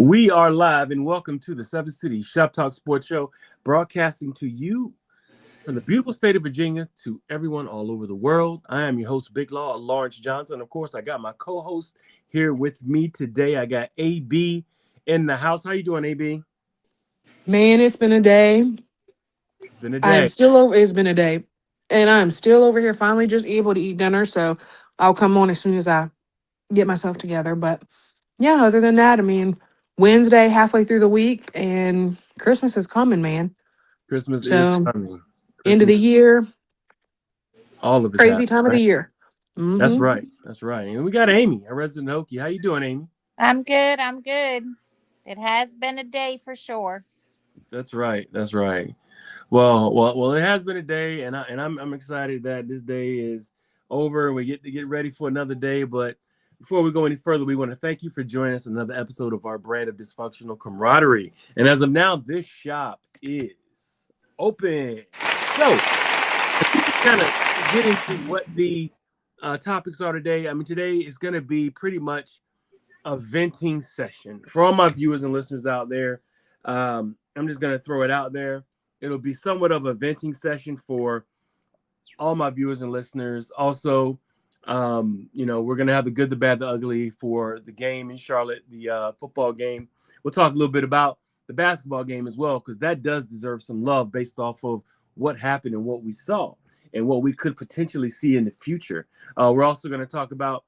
We are live and welcome to the Seven City Shoptalk Sports Show, broadcasting to you from the beautiful state of Virginia to everyone all over the world. I am your host, Big Law, Lawrence Johnson. Of course, I got my co-host here with me today. I got AB in the house. How you doing, AB? Man, it's been a day. It's been a I'm day. still over. It's been a day, and I'm still over here. Finally, just able to eat dinner. So I'll come on as soon as I get myself together. But yeah, other than that, I mean, Wednesday, halfway through the week, and Christmas is coming, man. Christmas is So coming. end of Christmas, the year, all of it's crazy happening, time of the right? year. That's Mm-hmm. right. That's right. And we got Amy, a resident Hokie. How you doing, Amy? I'm good. I'm good. It has been a day for sure. That's right. That's right. Well. It has been a day, and I'm excited that this day is over and we get to get ready for another day. But before we go any further, we want to thank you for joining us another episode of our brand of dysfunctional camaraderie. And as of now, this shop is open. So kind of get into what the topics are today. I mean, today is going to be pretty much a venting session for all my viewers and listeners out there. I'm just going to throw it out there. It'll be somewhat of a venting session for all my viewers and listeners. Also, we're going to have the good, the bad, the ugly for the game in Charlotte, the football game. We'll talk a little bit about the basketball game as well, because that does deserve some love based off of what happened and what we saw and what we could potentially see in the future. We're also going to talk about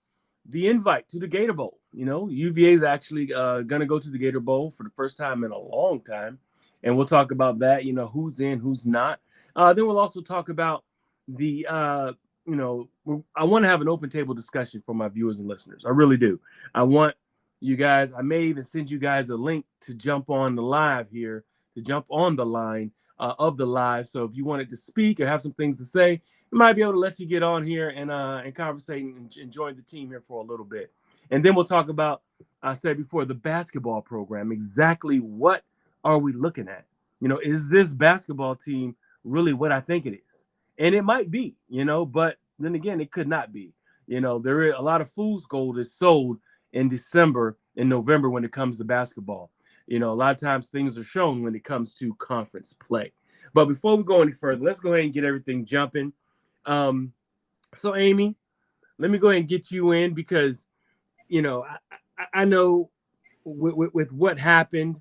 the invite to the Gator Bowl. You know, UVA is actually going to go to the Gator Bowl for the first time in a long time. And we'll talk about that, who's in, who's not. Then we'll also talk about the, I want to have an open table discussion for my viewers and listeners. I really do. I want you guys, I may even send you guys a link to jump on the live here, to jump on the line of the live. So if you wanted to speak or have some things to say, I might be able to let you get on here and conversate and join the team here for a little bit. And then we'll talk about, I said before, the basketball program. Exactly what are we looking at? Is this basketball team really what I think it is? And it might be, but then again, it could not be. There is a lot of fool's gold is sold in December and November when it comes to basketball. A lot of times things are shown when it comes to conference play. But before we go any further, let's go ahead and get everything jumping. So Amy, let me go ahead and get you in because, I know with what happened,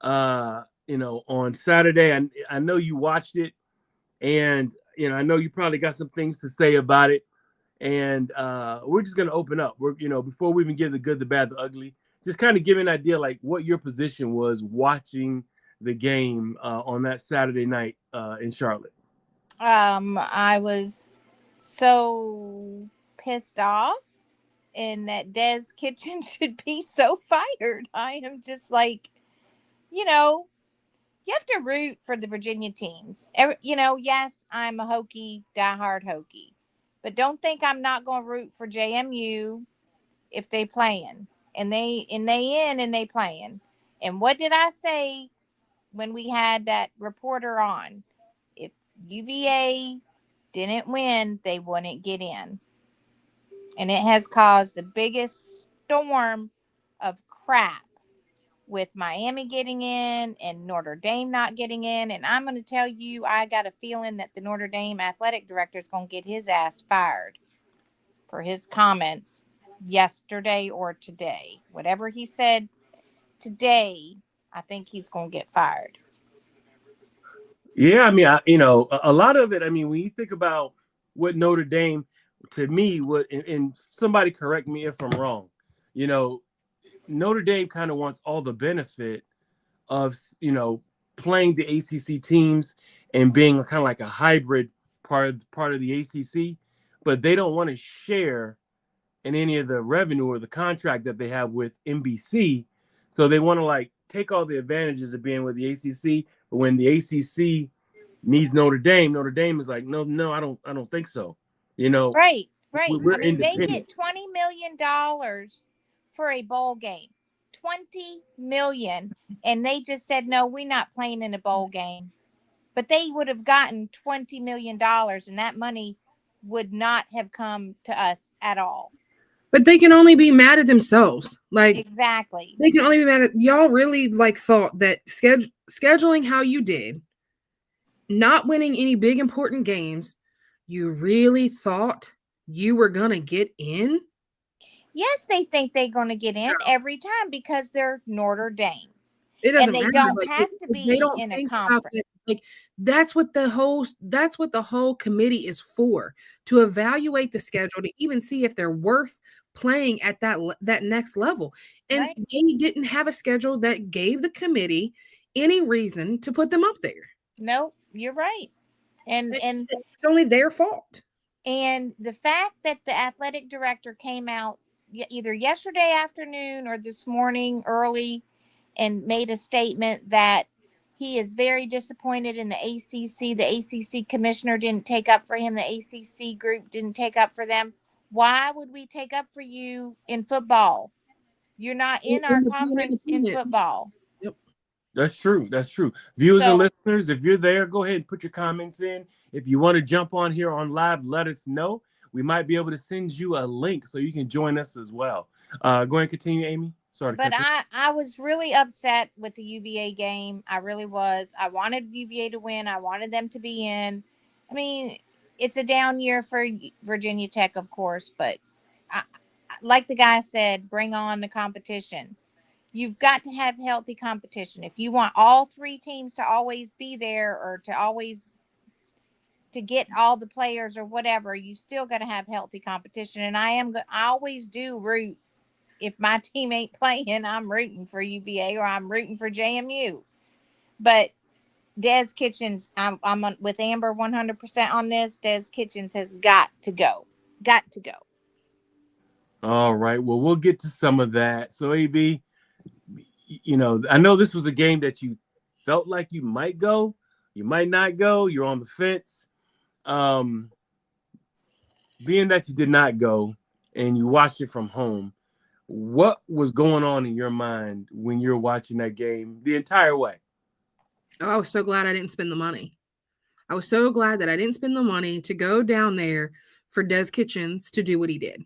on Saturday, I know you watched it, and I know you probably got some things to say about it, and we're just gonna open up. We're before we even give the good, the bad, the ugly, just kind of give an idea like what your position was watching the game on that Saturday night in Charlotte. I was so pissed off, and that Des Kitchen should be so fired. I am just like, you know, you have to root for the Virginia teams. Yes, I'm a Hokie, diehard Hokie, but don't think I'm not going to root for JMU if they playing and they playing. And what did I say when we had that reporter on? If UVA didn't win, they wouldn't get in, and it has caused the biggest storm of crap with Miami getting in and Notre Dame not getting in. And I'm going to tell you, I got a feeling that the Notre Dame athletic director is going to get his ass fired for his comments yesterday or today. Whatever he said today, I think he's going to get fired. Yeah, I mean, a lot of it. I mean, when you think about what Notre Dame, to me, what and somebody correct me if I'm wrong. You know, Notre Dame kind of wants all the benefit of playing the ACC teams and being kind of like a hybrid part of the ACC, but they don't want to share in any of the revenue or the contract that they have with NBC. So they want to like take all the advantages of being with the ACC, but when the ACC needs Notre Dame is like, no, no, I don't think so. You know, Right, right. I we're mean, they independent. get $20 million for a bowl game. 20 million, and they just said no, we're not playing in a bowl game. But they would have gotten $20 million, and that money would not have come to us at all. But they can only be mad at themselves. Like, Exactly. they can only be mad at y'all. Really, like, thought that scheduling how you did, not winning any big important games, you really thought you were gonna get in? Yes, they think they're going to get in every time because they're Notre Dame. It And doesn't they matter. don't Like, have to they be don't in a think about conference. that. Like, that's what the whole committee is for, to evaluate the schedule, to even see if they're worth playing at that next level. And Right? they didn't have a schedule that gave the committee any reason to put them up there. No, you're right. And It's only their fault. and the fact that the athletic director came out either yesterday afternoon or this morning early and made a statement that he is very disappointed in the ACC. The ACC commissioner didn't take up for him. The ACC group didn't take up for them. Why would we take up for you in football? You're not in our In the conference in tournament. football. Yep. That's true. That's true. Viewers and So, listeners, if you're there, go ahead and put your comments in. If you want to jump on here on live, let us know. We might be able to send you a link so you can join us as well. Go ahead and continue, Amy. Sorry to but cut you. I was really upset with the UVA game. I really was. I wanted UVA to win. I wanted them to be in. I mean, it's a down year for Virginia Tech, of course, but I, like the guy said, bring on the competition. You've got to have healthy competition. If you want all three teams to always be there or to always to get all the players or whatever, you still got to have healthy competition. And I always do root. If my team ain't playing, I'm rooting for UVA or I'm rooting for JMU. But Des Kitchens, I'm with Amber 100% on this. Des Kitchens has got to go. Got to go. All right. Well, we'll get to some of that. So, AB, I know this was a game that you felt like you might go, you might not go. You're on the fence. Um, Being that you did not go and you watched it from home, what was going on in your mind when you're watching that game the entire way? Oh, I was so glad I didn't spend the money. I was so glad that I didn't spend the money to go down there for Des Kitchens to do what he did.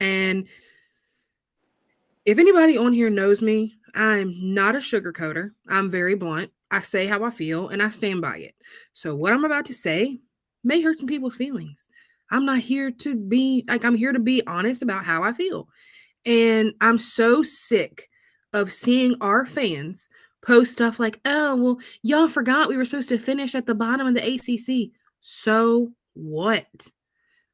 And if anybody on here knows me, I'm not a sugarcoater. I'm very blunt. I say how I feel and I stand by it. So what I'm about to say may hurt some people's feelings. I'm not here to be like, I'm here to be honest about how I feel. And I'm so sick of seeing our fans post stuff like, oh, well, y'all forgot we were supposed to finish at the bottom of the ACC. So what?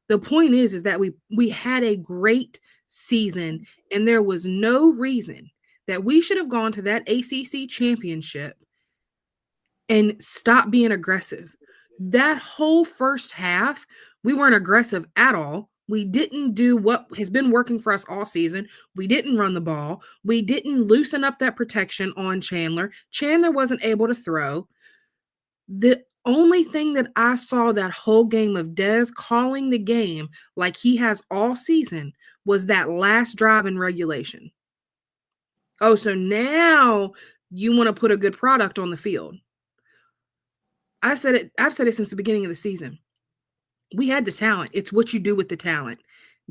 The point is that we had a great season, and there was no reason that we should have gone to that ACC championship and stopped being aggressive. That whole first half, we weren't aggressive at all. We didn't do what has been working for us all season. We didn't run the ball. We didn't loosen up that protection on Chandler. Chandler wasn't able to throw. The only thing that I saw that whole game of Des calling the game like he has all season was that last drive in regulation. Oh, so now you want to put a good product on the field. I've said it since the beginning of the season. We had the talent. It's what you do with the talent.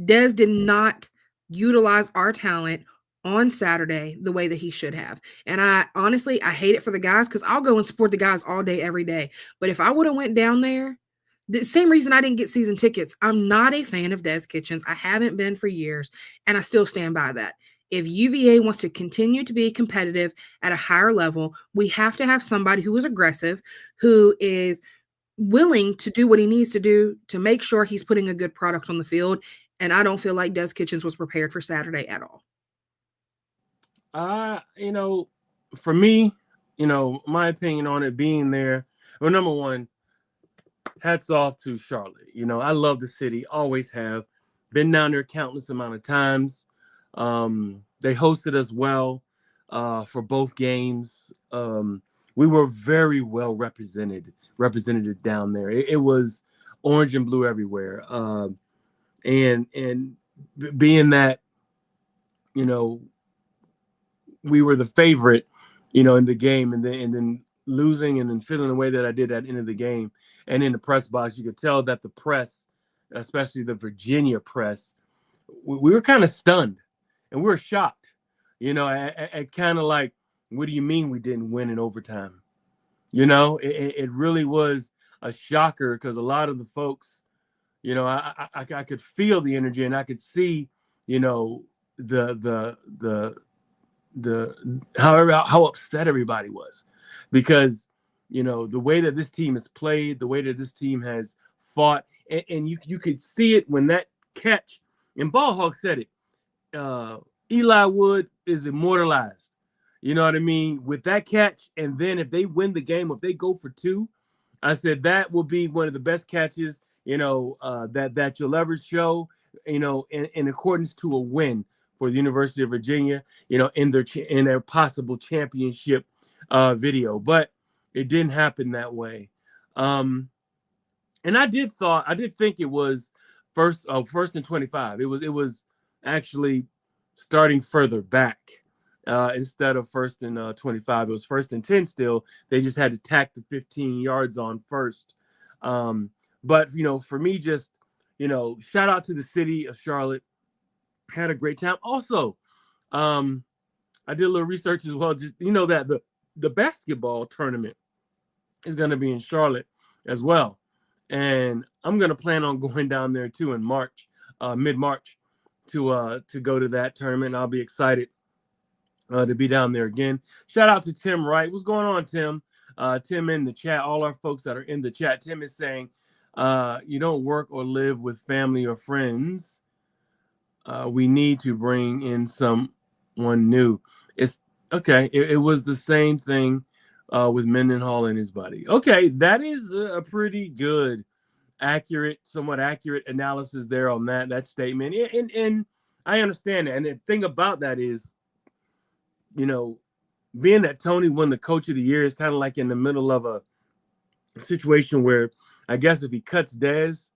Des did not utilize our talent on Saturday the way that he should have. And I honestly, I hate it for the guys because I'll go and support the guys all day, every day. But if I would have went down there, the same reason I didn't get season tickets, I'm not a fan of Des Kitchens. I haven't been for years, and I still stand by that. If UVA wants to continue to be competitive at a higher level, we have to have somebody who is aggressive, who is willing to do what he needs to do to make sure he's putting a good product on the field. And I don't feel like Des Kitchens was prepared for Saturday at all. For me, my opinion on it being there, well, number one, hats off to Charlotte. I love the city, always have. Been down there countless amount of times. They hosted us well for both games. We were very well represented down there. It was orange and blue everywhere. And being that, we were the favorite, in the game, and then losing and then feeling the way that I did at the end of the game and in the press box, you could tell that the press, especially the Virginia press, we were kind of stunned and we were shocked, at kind of like, what do you mean we didn't win in overtime? It really was a shocker because a lot of the folks, I could feel the energy and I could see, the how upset everybody was because, the way that this team has played, the way that this team has fought, and you could see it when that catch, and Ball Hawk said it, Eli Wood is immortalized. You know what I mean? With that catch, and then if they win the game, if they go for two, I said that will be one of the best catches, that you'll ever show, in accordance to a win for the University of Virginia, in their possible championship video. But it didn't happen that way. And I did think it was first and 25. It was actually starting further back. Instead of first and 25, it was first and 10 still. They just had to tack the 15 yards on first. But, for me, just, shout out to the city of Charlotte. Had a great time. Also, I did a little research as well. Just, that the basketball tournament is going to be in Charlotte as well. And I'm going to plan on going down there, too, in March, mid-March, to go to that tournament. I'll be excited to be down there again. Shout out to Tim Wright. What's going on, Tim? Tim in the chat, all our folks that are in the chat. Tim is saying, you don't work or live with family or friends. We need to bring in someone new. It's okay. It was the same thing with Mendenhall and his buddy. Okay, that is a pretty good, somewhat accurate analysis there on that statement. And I understand that. And the thing about that is, being that Tony won the Coach of the Year is kind of like in the middle of a situation where I guess if he cuts Dez,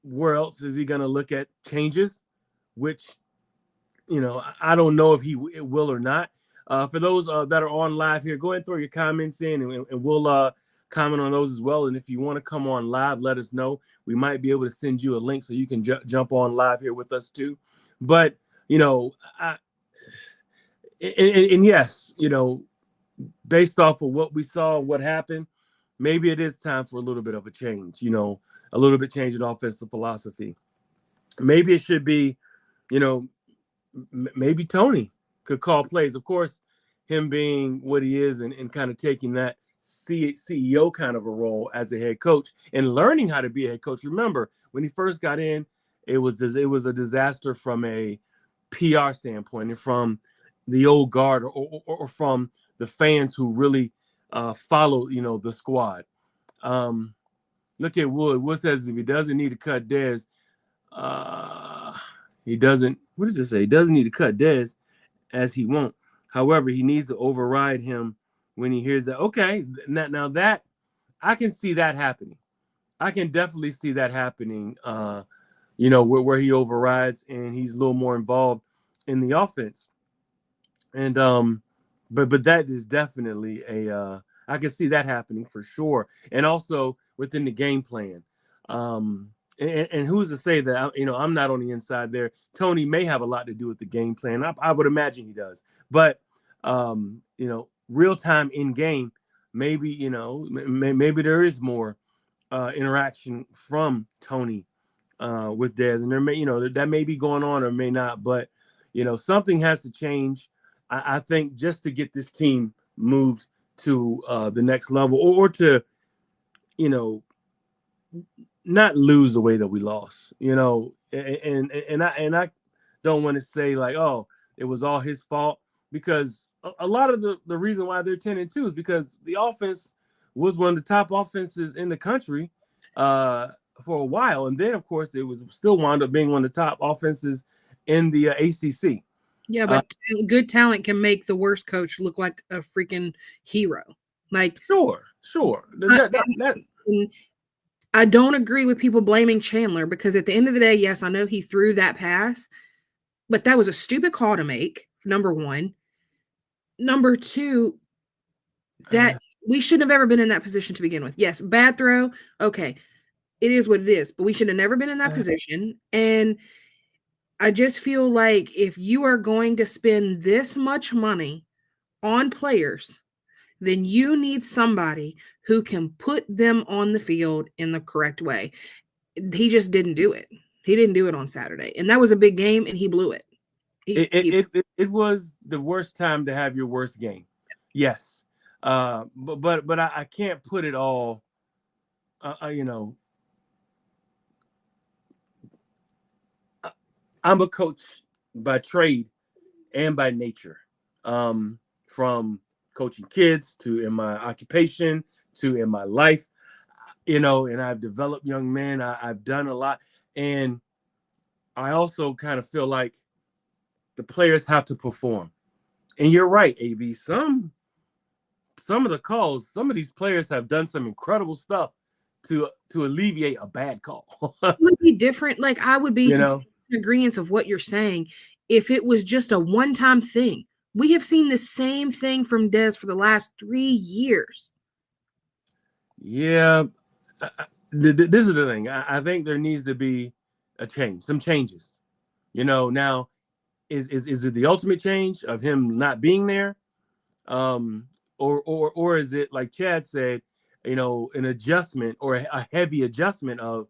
where else is he going to look at changes? Which, I don't know if he will or not. For those that are on live here, go ahead and throw your comments in and we'll comment on those as well. And if you want to come on live, let us know. We might be able to send you a link so you can jump on live here with us too. But, and yes, based off of what we saw, what happened, maybe it is time for a little bit of a change, a little bit change in offensive philosophy. Maybe it should be, maybe Tony could call plays. Of course, him being what he is and kind of taking that CEO kind of a role as a head coach and learning how to be a head coach. Remember, when he first got in, it was a disaster from a PR standpoint and from the old guard or from the fans who really follow, the squad. Look at Wood. Wood says if he doesn't need to cut Dez, he doesn't. What does it say? He doesn't need to cut Dez, as he won't. However, he needs to override him when he hears that. Okay, now that I can see that happening. I can definitely see that happening. Where he overrides and he's a little more involved in the offense. And but that is definitely I can see that happening for sure. And also within the game plan. And who's to say that, I'm not on the inside there. Tony may have a lot to do with the game plan. I would imagine he does. But, real time in game, maybe, maybe there is more interaction from Tony with Dez. And there may, that may be going on or may not. But, something has to change, I think, just to get this team moved to the next level or to, not lose the way that we lost, and I don't want to say like, oh, it was all his fault, because a lot of the reason why they're 10-2 is because the offense was one of the top offenses in the country for a while, and then of course it was still wound up being one of the top offenses in the ACC. Yeah, but good talent can make the worst coach look like a freaking hero. Like, sure. I don't agree with people blaming Chandler, because at the end of the day, yes, I know he threw that pass, but that was a stupid call to make, number one. Number two, that we shouldn't have ever been in that position to begin with. Yes, bad throw. Okay. It is what it is. But we should have never been in that position. And I just feel like if you are going to spend this much money on players, then you need somebody who can put them on the field in the correct way. He just didn't do it. He didn't do it on Saturday. And that was a big game, and he blew it. It was the worst time to have your worst game. Yes. But I can't put it all, you know, I'm a coach by trade and by nature. From coaching kids to in my occupation to in my life, you know, and I've developed young men. I've done a lot. And I also kind of feel like the players have to perform. And you're right, AB. Some of the calls, some of these players have done some incredible stuff to alleviate a bad call. It would be different. Like, I would be You know, in agreement of what you're saying if it was just a one-time thing. We have seen the same thing from Dez for the last 3 years. yeah. This is the thing. I think there needs to be a change, some changes. You know, now is it the ultimate change of him not being there, or is it like Chad said, you know, an adjustment or a heavy adjustment of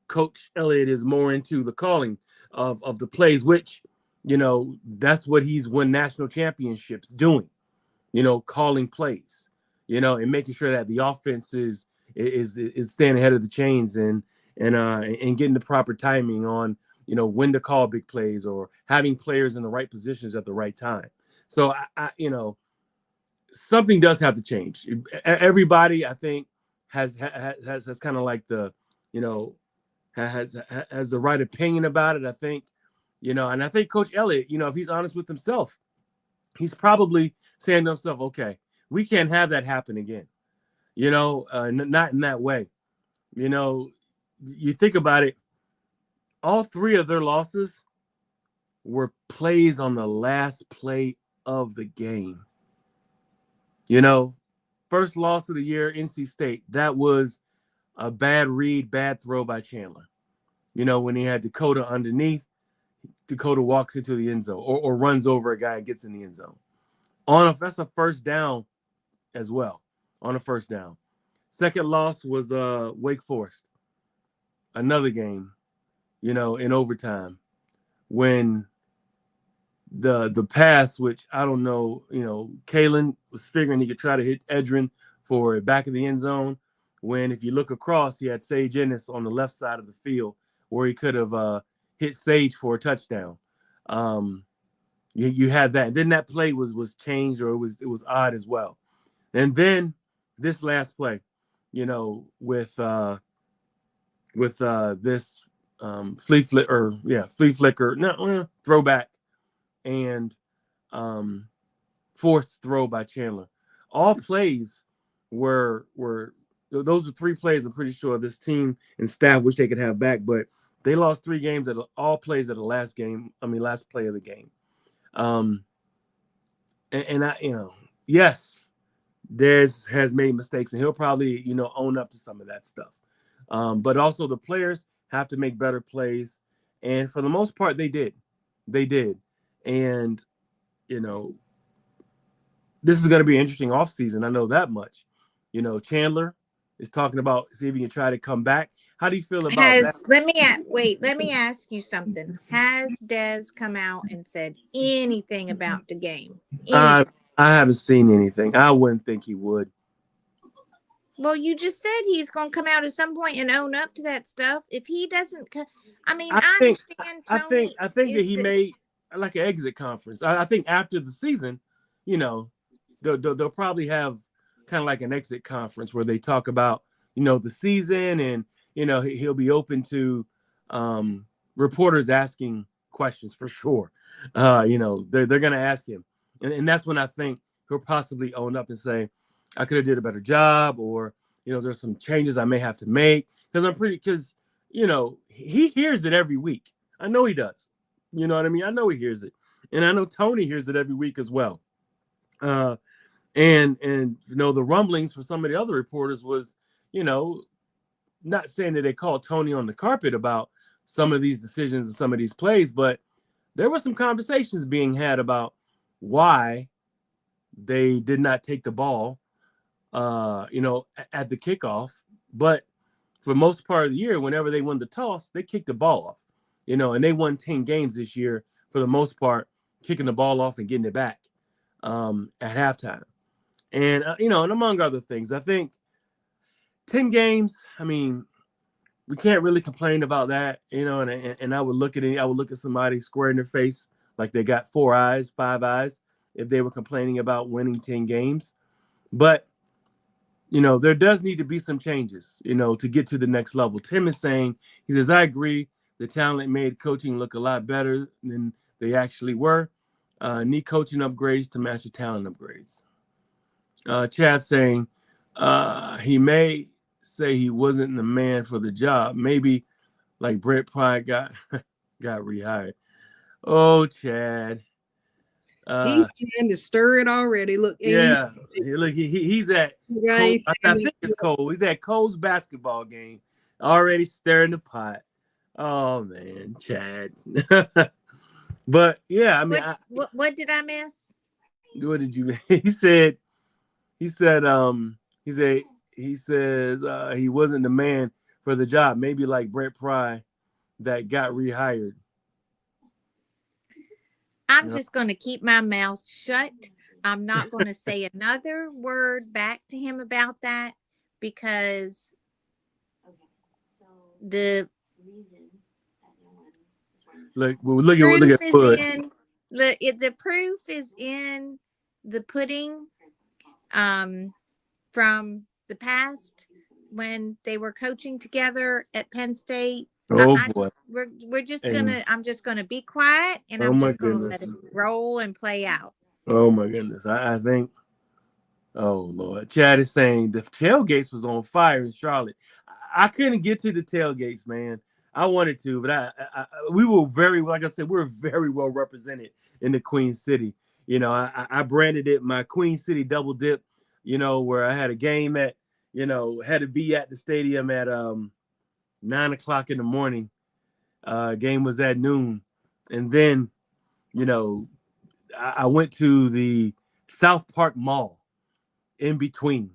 Coach Elliott is more into the calling of the plays, which, you know, that's what he's won national championships doing, you know, calling plays, you know, and making sure that the offense is staying ahead of the chains and getting the proper timing on, you know, when to call big plays or having players in the right positions at the right time. So you know, something does have to change. Everybody, I think, has kind of like the, you know, has the right opinion about it. I think, you know, and I think Coach Elliott, you know, if he's honest with himself, he's probably saying to himself, okay, we can't have that happen again. You know, not in that way. You know, you think about it, all three of their losses were plays on the last play of the game. You know, first loss of the year, NC State, that was a bad read, bad throw by Chandler. You know, when he had Dakota underneath, Dakota walks into the end zone or runs over a guy and gets in the end zone. That's a first down as well, on a first down. Second loss was Wake Forest. Another game, you know, in overtime when the pass, which I don't know, you know, Kalen was figuring he could try to hit Edrin for back of the end zone. When if you look across, he had Sage Ennis on the left side of the field where he could have hit Sage for a touchdown. You had that. And then that play was changed, or it was odd as well. And then this last play, you know, with this flea flicker, no, throwback and forced throw by Chandler. All plays were those are 3 plays. I'm pretty sure this team and staff wish they could have back, but they lost 3 games at all plays at the last play of the game. And I, you know, yes, Dez has made mistakes, and he'll probably, you know, own up to some of that stuff. But also the players have to make better plays, and for the most part, they did. And you know, this is going to be an interesting offseason. I know that much. You know, Chandler is talking about see if he can try to come back. How do you feel about that? Let me ask you something. Has Des come out and said anything about the game? I haven't seen anything. I wouldn't think he would. Well, you just said he's going to come out at some point and own up to that stuff. If he doesn't, I mean, I understand. Tony, I think that he made like an exit conference. I think after the season, you know, they'll probably have kind of like an exit conference where they talk about, you know, the season, and you know he'll be open to reporters asking questions for sure. You know, they're going to ask him, and that's when I think he'll possibly own up and say, I could have did a better job, or you know, there's some changes I may have to make because you know he hears it every week. I know he does. You know what I mean? I know he hears it, and I know Tony hears it every week as well. And you know, the rumblings for some of the other reporters was, you know, not saying that they called Tony on the carpet about some of these decisions and some of these plays, but there were some conversations being had about why they did not take the ball, at the kickoff. But for most part of the year, whenever they won the toss, they kicked the ball off, and they won 10 games this year for the most part, kicking the ball off and getting it back at halftime. And, and among other things, I think 10 games, I mean, we can't really complain about that, and I would look at somebody square in their face like they got 4 eyes, 5 eyes, if they were complaining about winning 10 games. But, there does need to be some changes, to get to the next level. Tim is saying, he says, I agree. The talent made coaching look a lot better than they actually were. Need coaching upgrades to match the talent upgrades. Chad saying, he may say he wasn't the man for the job. Maybe like Brett Pry got rehired. Oh, Chad. He's trying to stir it already. Look, yeah. Look, he's at Cole, I think it's Cole. He's at Cole's basketball game, already stirring the pot. Oh man, Chad. But yeah, I mean, what did I miss? What did you? He says he says he wasn't the man for the job. Maybe like Brett Pry that got rehired. I'm just going to keep my mouth shut. I'm not going to say another word back to him about that because the reason that no one is look at Bud. The proof is in the pudding from the past when they were coaching together at Penn State. Oh boy. We're just I'm just gonna be quiet and I'm just gonna let it roll and play out. Oh my goodness. I think, oh Lord. Chad is saying the tailgates was on fire in Charlotte. I couldn't get to the tailgates, man. I wanted to, but we were like I said, we were very well represented in the Queen City. I branded it my Queen City double dip, where I had a game at, had to be at the stadium at 9:00 in the morning. Game was at noon. And then, I went to the South Park Mall in between.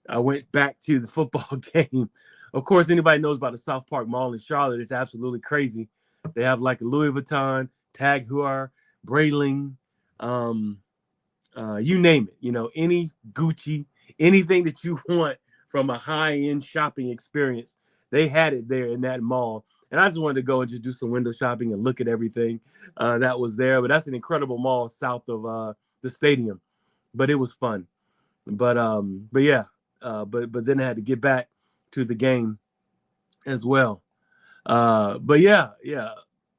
I went back to the football game. Of course, anybody knows about the South Park Mall in Charlotte. It's absolutely crazy. They have like a Louis Vuitton, Tag Heuer, Breitling, you name it. Any Gucci, anything that you want from a high-end shopping experience, they had it there in that mall. And I just wanted to go and just do some window shopping and look at everything that was there. But that's an incredible mall south of the stadium. But it was fun. But yeah. But then I had to get back to the game as well. But yeah.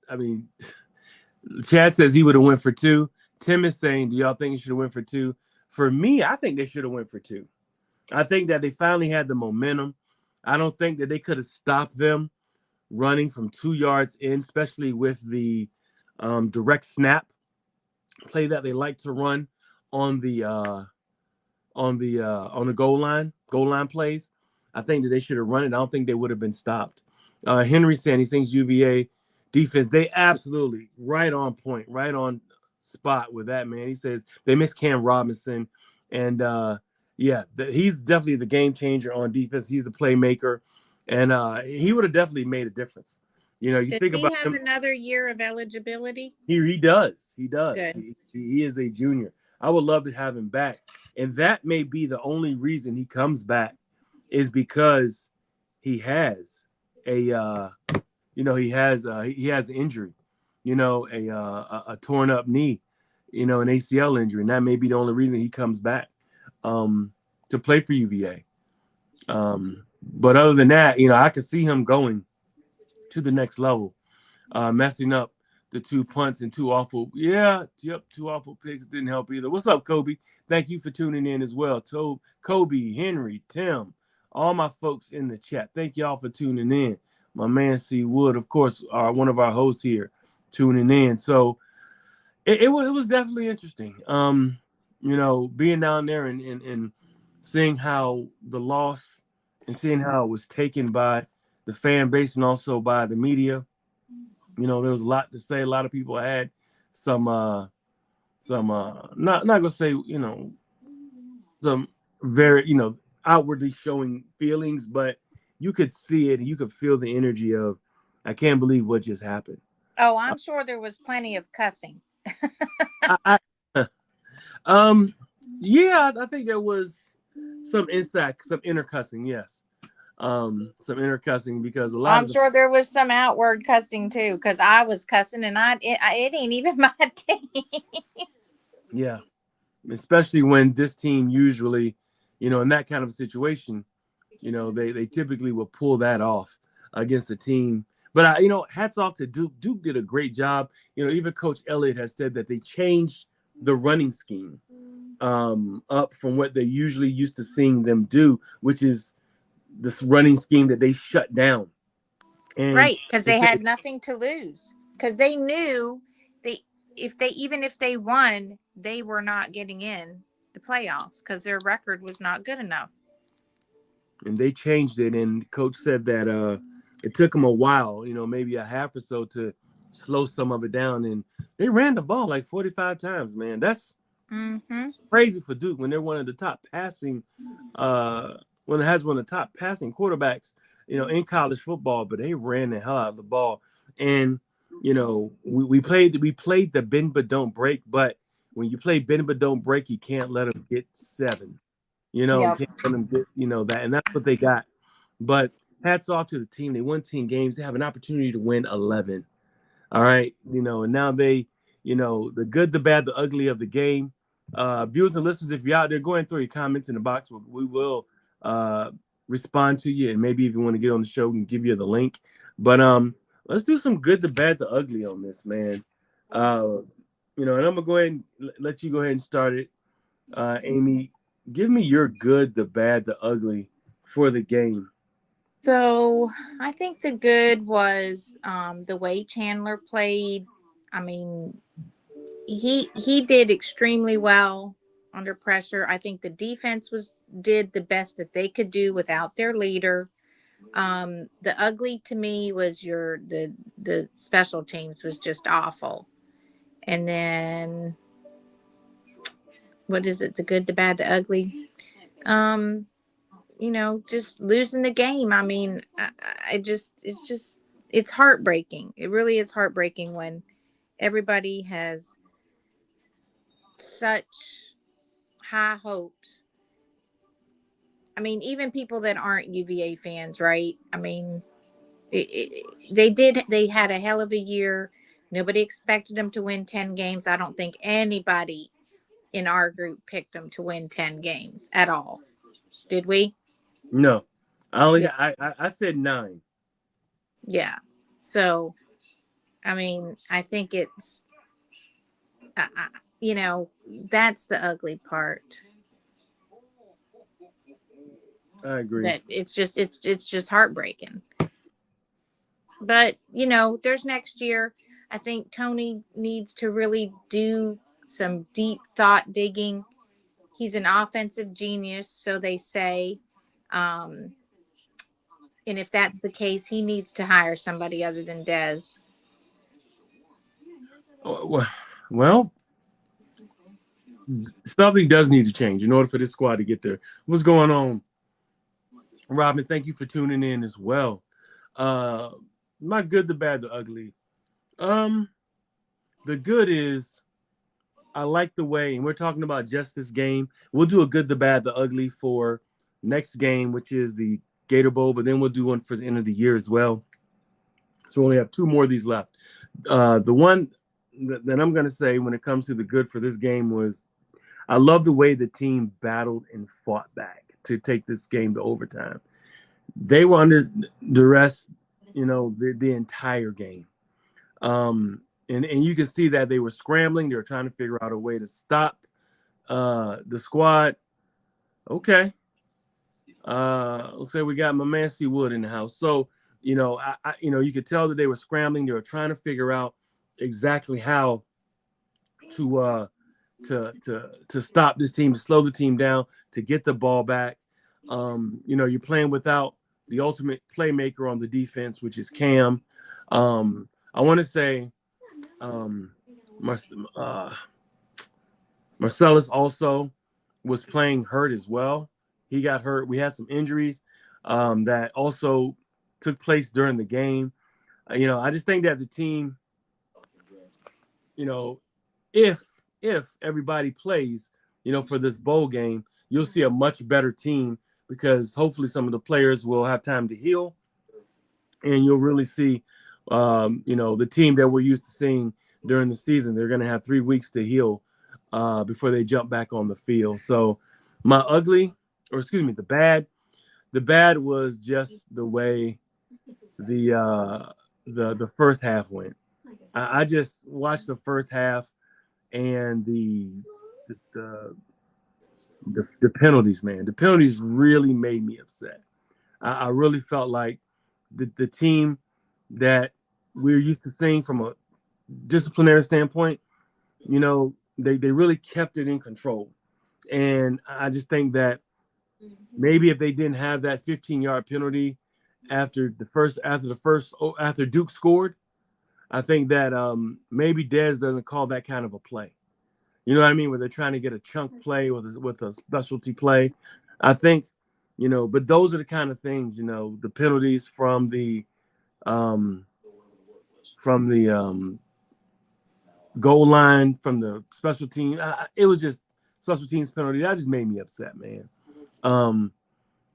I mean, Chad says he would have went for 2. Tim is saying, do y'all think he should have went for 2? For me, I think they should have went for 2. I think that they finally had the momentum. I don't think that they could have stopped them running from 2 yards in, especially with the direct snap play that they like to run on the goal line plays. I think that they should have run it. I don't think they would have been stopped. Henry saying he thinks UVA defense, they absolutely right on point, right on spot with that, man. He says they miss Cam Robinson, and he's definitely the game changer on defense. He's the playmaker, and he would have definitely made a difference. Does think about him. Another year of eligibility? He does. He is a junior. I would love to have him back, and that may be the only reason he comes back is because he has a he has an injury, a torn up knee, an ACL injury, and that may be the only reason he comes back to play for UVA. But other than that, I could see him going to the next level, messing up the 2 punts and 2 awful. 2 awful picks didn't help either. What's up, Kobe? Thank you for tuning in as well. Kobe, Henry, Tim, all my folks in the chat. Thank y'all for tuning in. My man C. Wood, of course, one of our hosts here, tuning in. So it was definitely interesting. Being down there and seeing how the loss and seeing how it was taken by the fan base and also by the media. There was a lot to say. A lot of people had some not gonna say, some very, outwardly showing feelings, but you could see it and you could feel the energy of, I can't believe what just happened. Oh, I'm sure there was plenty of cussing. I, I yeah, I think there was some inner cussing, yes. Some inner cussing, because a lot I'm of the, sure there was some outward cussing too, because I was cussing and it ain't even my team. yeah, especially when this team usually, in that kind of situation, they typically will pull that off against a team. But hats off to Duke. Duke did a great job. Even Coach Elliott has said that they changed the running scheme up from what they usually used to seeing them do, which is this running scheme that they shut down. And Right, because they had nothing to lose. Because they knew they if they won, they were not getting in the playoffs because their record was not good enough. and they changed it. And coach said that it took them a while, maybe a half or so, to slow some of it down. And they ran the ball like 45 times, man. That's crazy for Duke when they're one of the top passing, when it has one of the top passing quarterbacks, in college football. But they ran the hell out of the ball. And we played the bend but don't break. But when you play bend but don't break, you can't let them get 7. You Yep. can't let them get, that. And that's what they got. But hats off to the team. They won 10 games. They have an opportunity to win 11. All right. And now they, the good, the bad, the ugly of the game. Viewers and listeners, if you're out there, go ahead and throw your comments in the box. We will respond to you. And maybe if you want to get on the show, we can give you the link. But let's do some good, the bad, the ugly on this, man. And I'm going to go ahead and let you go ahead and start it. Amy, give me your good, the bad, the ugly for the game. So I think the good was the way Chandler played. I mean, he did extremely well under pressure. I think the defense did the best that they could do without their leader. The ugly to me was the special teams was just awful. And then what is it? The good, the bad, the ugly. Just losing the game. I mean, it's heartbreaking. It really is heartbreaking when everybody has such high hopes. I mean, even people that aren't UVA fans, right? I mean, they had a hell of a year. Nobody expected them to win 10 games. I don't think anybody in our group picked them to win 10 games at all. Did we? No, I said 9. Yeah. So, I mean, I think it's, that's the ugly part. I agree. That it's just heartbreaking. But, there's next year. I think Tony needs to really do some deep thought digging. He's an offensive genius, so they say. And if that's the case, he needs to hire somebody other than Dez. Well, something does need to change in order for this squad to get there. What's going on, Robin? Thank you for tuning in as well. My good, the bad, the ugly. The good is I like the way, and we're talking about just this game. We'll do a good, the bad, the ugly for next game, which is the Gator Bowl, but then we'll do one for the end of the year as well. So we only have 2 more of these left. The one that I'm going to say when it comes to the good for this game was I love the way the team battled and fought back to take this game to overtime. They were under duress, the entire game. And you can see that they were scrambling. They were trying to figure out a way to stop the squad. Okay. Looks like we got my man C. Wood in the house. So, you could tell that they were scrambling. They were trying to figure out exactly how to stop this team, to slow the team down, to get the ball back. You're playing without the ultimate playmaker on the defense, which is Cam. I want to say Mar- uh, Marcellus also was playing hurt as well. He got hurt. We had some injuries that also took place during the game. I just think that the team, you know, if everybody plays, for this bowl game, you'll see a much better team because hopefully some of the players will have time to heal, and you'll really see, the team that we're used to seeing during the season. They're going to have 3 weeks to heal before they jump back on the field. So my the bad was just the way the first half went. I just watched the first half and the the penalties, man. The penalties really made me upset. I really felt like the team that we're used to seeing from a disciplinary standpoint, they really kept it in control. And I just think that maybe if they didn't have that 15-yard penalty after Duke scored, I think that maybe Dez doesn't call that kind of a play. You know what I mean? Where they're trying to get a chunk play with a specialty play. I think, but those are the kind of things, the penalties um, from the goal line, from the special team. It was just special teams penalty. That just made me upset, man.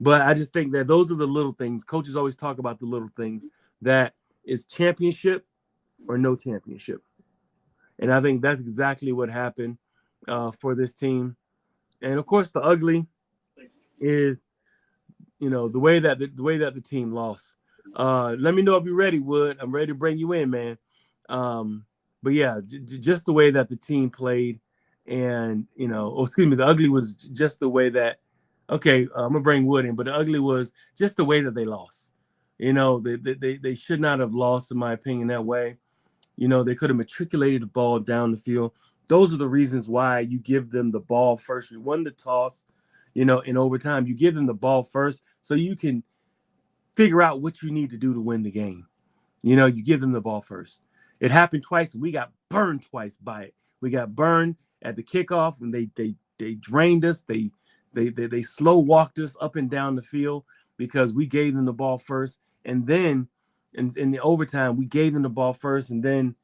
But I just think that those are the little things. Coaches always talk about the little things that is championship or no championship. And I think that's exactly what happened for this team. And of course, the ugly is, the way that the team lost. Let me know if you're ready, Wood. I'm ready to bring you in, man. But yeah, just the way that the team played, and the ugly was just the way that. Okay, I'm gonna bring Wood in, but the ugly was just the way that they lost. They should not have lost, in my opinion, that way. They could have matriculated the ball down the field. Those are the reasons why you give them the ball first. We won the toss, in overtime. You give them the ball first so you can figure out what you need to do to win the game. You give them the ball first. It happened twice, and we got burned twice by it. We got burned at the kickoff, and they drained us. They slow walked us up and down the field because we gave them the ball first. And then in the overtime, we gave them the ball first, and then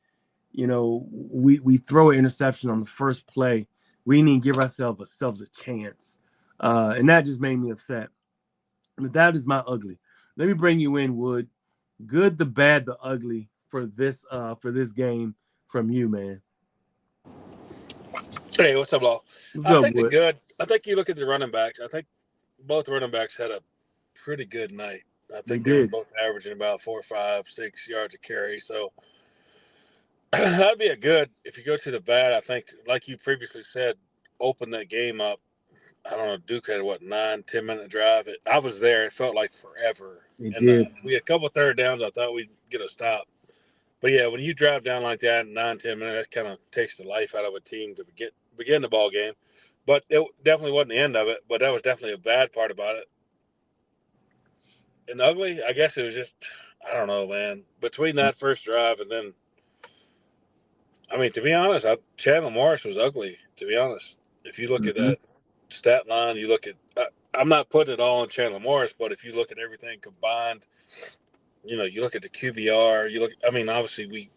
we throw an interception on the first play. We didn't even give ourselves a chance. And that just made me upset. But that is my ugly. Let me bring you in, Wood. Good, the bad, the ugly for this game from you, man. Hey, what's up, Law? What's I up, think the Wood? good. I think you look at the running backs. I think both running backs had a pretty good night. I They think they were did. both averaging about 4, 5, 6 yards a carry. So that'd be a good. If you go to the bad, I think, like you previously said, open that game up. I don't know. Duke had 9-10 minute drive. I was there. It felt like forever. They And did. we had a couple of third downs. I thought we'd get a stop. But yeah, when you drive down like that in 9-10 minutes, that kind of takes the life out of a team to begin the ball game. But it definitely wasn't the end of it. But that was definitely a bad part about it. And ugly, I guess it was just, I don't know, man. Between that first drive and then, I mean, to be honest, Chandler Morris was ugly, to be honest. If you look at Mm-hmm. that stat line, you look at, I'm not putting it all on Chandler Morris, but if you look at everything combined, you look at the QBR, obviously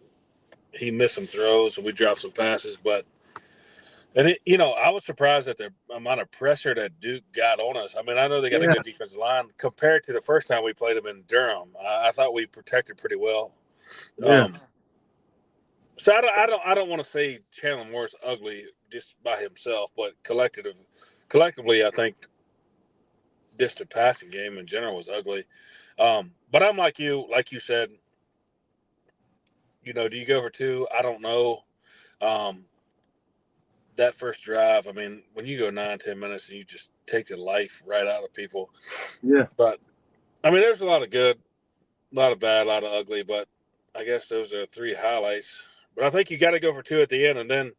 he missed some throws and we dropped some passes, but I was surprised at the amount of pressure that Duke got on us. I mean, I know they got a Yeah. good defensive line compared to the first time we played them in Durham. I thought we protected pretty well. Yeah. So I don't want to say Chandler Morris ugly just by himself, but collectively, I think just the passing game in general was ugly. But I'm like you said. Do you go for two? I don't know. That first drive, I mean, when you go 9-10 minutes and you just take the life right out of people. Yeah. But I mean, there's a lot of good, a lot of bad, a lot of ugly, but I guess those are 3 highlights. But I think you got to go for 2 at the end. And then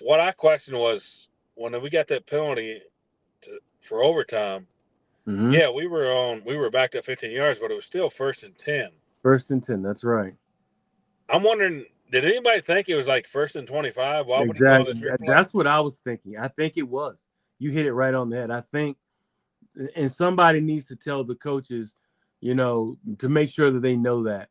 what I questioned was when we got that penalty for overtime, Mhm. Yeah, we were backed up 15 yards, but it was still 1st and 10. 1st and 10. That's right. I'm wondering, did anybody think it was like 1st and 25? Why would he call Exactly. that trick play? That's what I was thinking. I think it was. You hit it right on the head. I think, and somebody needs to tell the coaches, to make sure that they know that I'm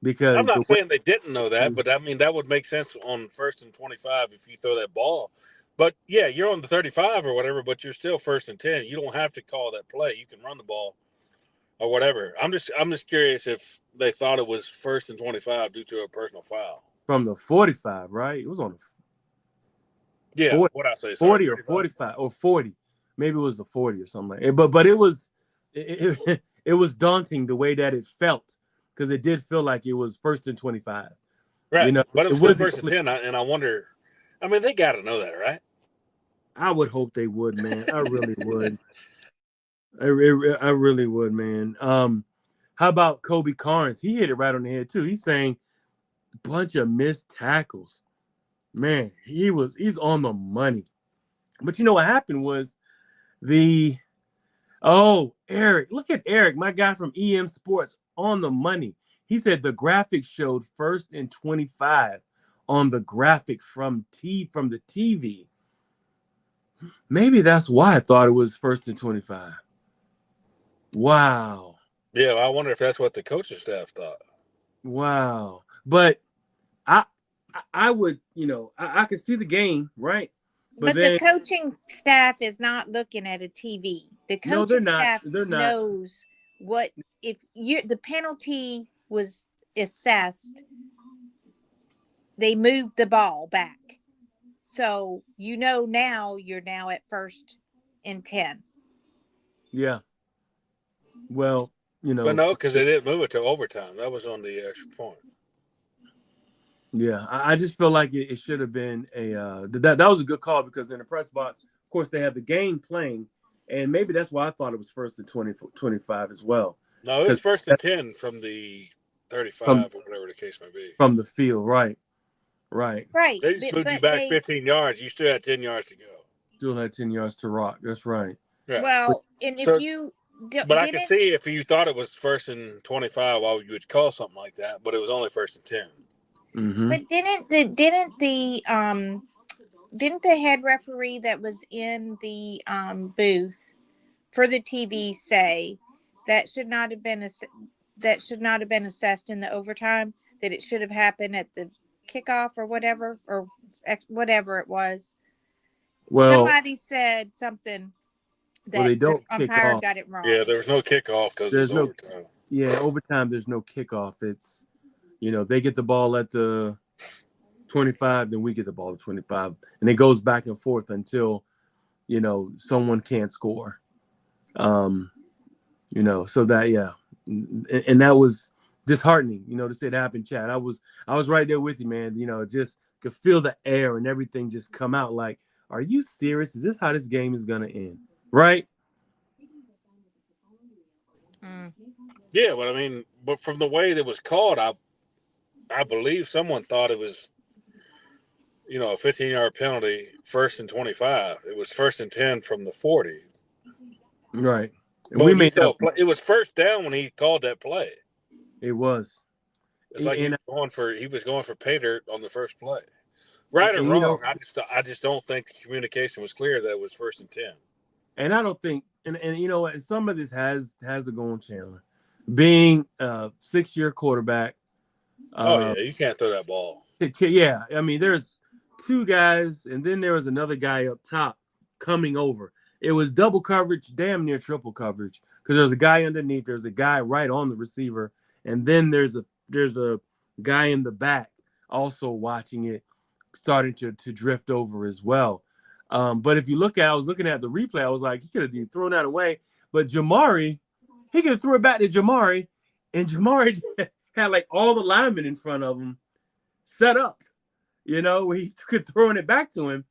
because the not way. saying they didn't know that, but I mean that would make sense on 1st and 25 if you throw that ball. But yeah, you're on the 35 or whatever, but you're still 1st and 10. You don't have to call that play. You can run the ball or whatever. I'm just curious if they thought it was 1st and 25 due to a personal foul. From the 45, right? It was on the Yeah, 40, what I say, sorry, 40 or 35. 45 or 40. Maybe it was the 40 or something like it. But it was it was daunting the way that it felt because it did feel like it was 1st and 25. Right, but it It was still wasn't. 1st and 10, and I wonder. I mean, they got to know that, right? I would hope they would, man. I really would. I really would, man. How about Kobe Carnes? He hit it right on the head too. He's saying bunch of missed tackles. Man, he's on the money. But you know what happened was Eric, look at Eric, my guy from EM Sports, on the money. He said the graphics showed 1st and 25 on the graphic from the TV. Maybe that's why I thought it was 1st and 25. Wow. Yeah, I wonder if that's what the coaching staff thought. Wow. But I would, I could see the game, right? But then the coaching staff is not looking at a TV. The coaching no, they're not. staff They're not. knows what if the penalty was assessed. They moved the ball back, so now you're now at 1st and 10. Yeah. Well, But no, because they didn't move it to overtime. That was on the extra point. Yeah, I just feel like it should have been that was a good call because in the press box, of course, they have the game playing, and maybe that's why I thought it was 1st and 25 as well. No, it was 1st and 10 from the 35 or whatever the case may be. From the field, right. Right. They just moved you back 15 yards. You still had 10 yards to go. Still had 10 yards to rock. That's right. Right. Well, But I can see if you thought it was 1st and 25, why you would call something like that. But it was only 1st and 10. Mm-hmm. But didn't the head referee that was in the booth for the TV say that should not have been assessed in the overtime, that it should have happened at the kickoff or whatever it was? Well, somebody said something that they don't the kick umpire off. got it wrong. Yeah, there was no kickoff because there's no overtime. Yeah, overtime. There's no kickoff. It's they get the ball at the 25, then we get the ball at 25, and it goes back and forth until someone can't score. So that and that was disheartening. To see it happen, Chad. I was right there with you, man. Just could feel the air and everything just come out. Like, are you serious? Is this how this game is gonna end? Right? Yeah, but from the way that was called, I believe someone thought it was, a 15-yard penalty, 1st and 25. It was 1st and 10 from the 40. Right. And But it was first down when he called that play. It was. It's like he was going for pay dirt on the first play. Right or wrong, I just don't think communication was clear that it was 1st and 10. And I don't think, and what, some of this has to go on Chandler. Being a 6-year quarterback. You can't throw that ball. Yeah, I mean, there's 2 guys, and then there was another guy up top coming over. It was double coverage, damn near triple coverage, because there's a guy underneath, there's a guy right on the receiver, and then there's a guy in the back also watching it, starting to drift over as well. But if you I was looking at the replay, I was like, he could have thrown that away. But Jamari, he could have threw it back to Jamari, and Jamari had like all the linemen in front of him set up, where he could throw it back to him,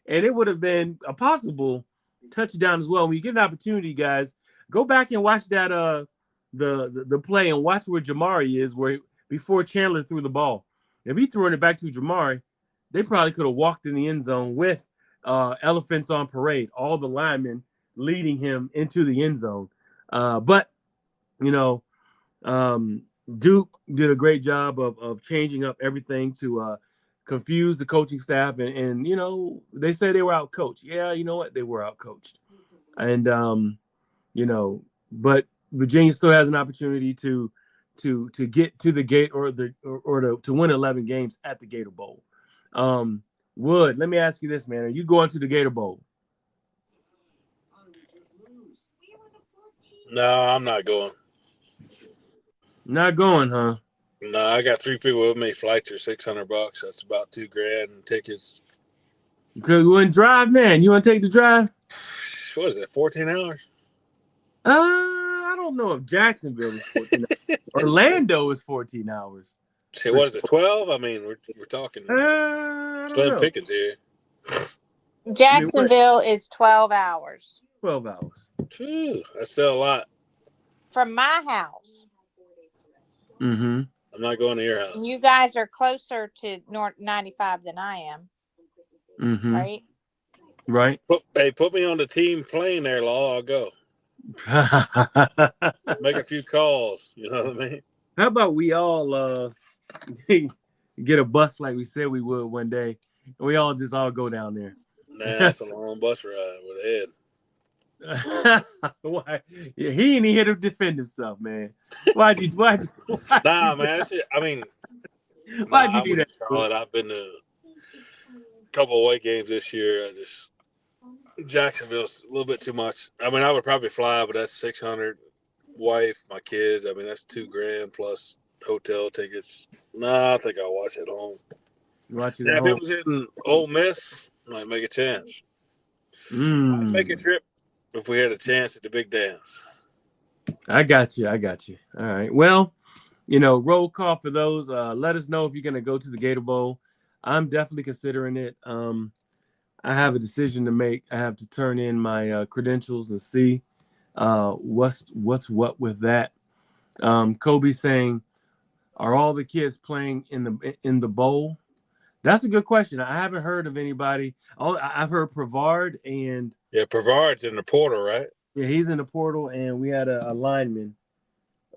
and it would have been a possible touchdown as well. When you get an opportunity, guys, go back and watch that the play and watch where Jamari is, before Chandler threw the ball. If he threw it back to Jamari, they probably could have walked in the end zone with elephants on parade, all the linemen leading him into the end zone. But you know, Duke did a great job of changing up everything to confuse the coaching staff, and you know, they say they were out coached. Yeah, you know what? They were out coached, and you know, but Virginia still has an opportunity to get to the gate or to win 11 games at the Gator Bowl. Wood, let me ask you this, man: are you going to the Gator Bowl? No, I'm not going. Not going, huh? No, I got 3 people with me. Flights are $600. That's about $2,000, and tickets. Because you wouldn't drive, man. You want to take the drive? What is it? 14 hours? I don't know if Jacksonville is 14 hours. Orlando is 14 hours. Say, what is it? 12? I mean, we're talking I don't slim know. pickings here. Jacksonville is 12 hours 12 hours. Phew, that's still a lot. from my house. Mm-hmm. I'm not going to your house. And you guys are closer to North 95 than I am, Mm-hmm. right? Right. Put me on the team plane there, Law. I'll go. Make a few calls. You know what I mean? How about we all get a bus like we said we would one day, and we all go down there? Nah, that's a long bus ride with a head. Why? Yeah, he ain't here to defend himself, man. Why'd you Nah, man. I mean, why'd you do that? Charlotte. I've been to a couple of away games this year. Jacksonville's a little bit too much. I mean, I would probably fly, but that's 600. Wife, my kids. I mean, that's $2,000 plus hotel tickets. Nah, I think I'll watch it at home. Watch it Yeah, at if home. it was in Ole Miss, might make a chance. Mm. I'd make a trip if we had a chance at the big dance. I got you. All right. Well, you know, roll call for those. Let us know if you're gonna go to the Gator Bowl. I'm definitely considering it. I have a decision to make. I have to turn in my credentials and see what's what with that. Kobe saying, are all the kids playing in the bowl? That's a good question. I haven't heard of anybody. I've heard Prevard and Prevard's in the portal, right? yeah, he's in the portal, and we had a lineman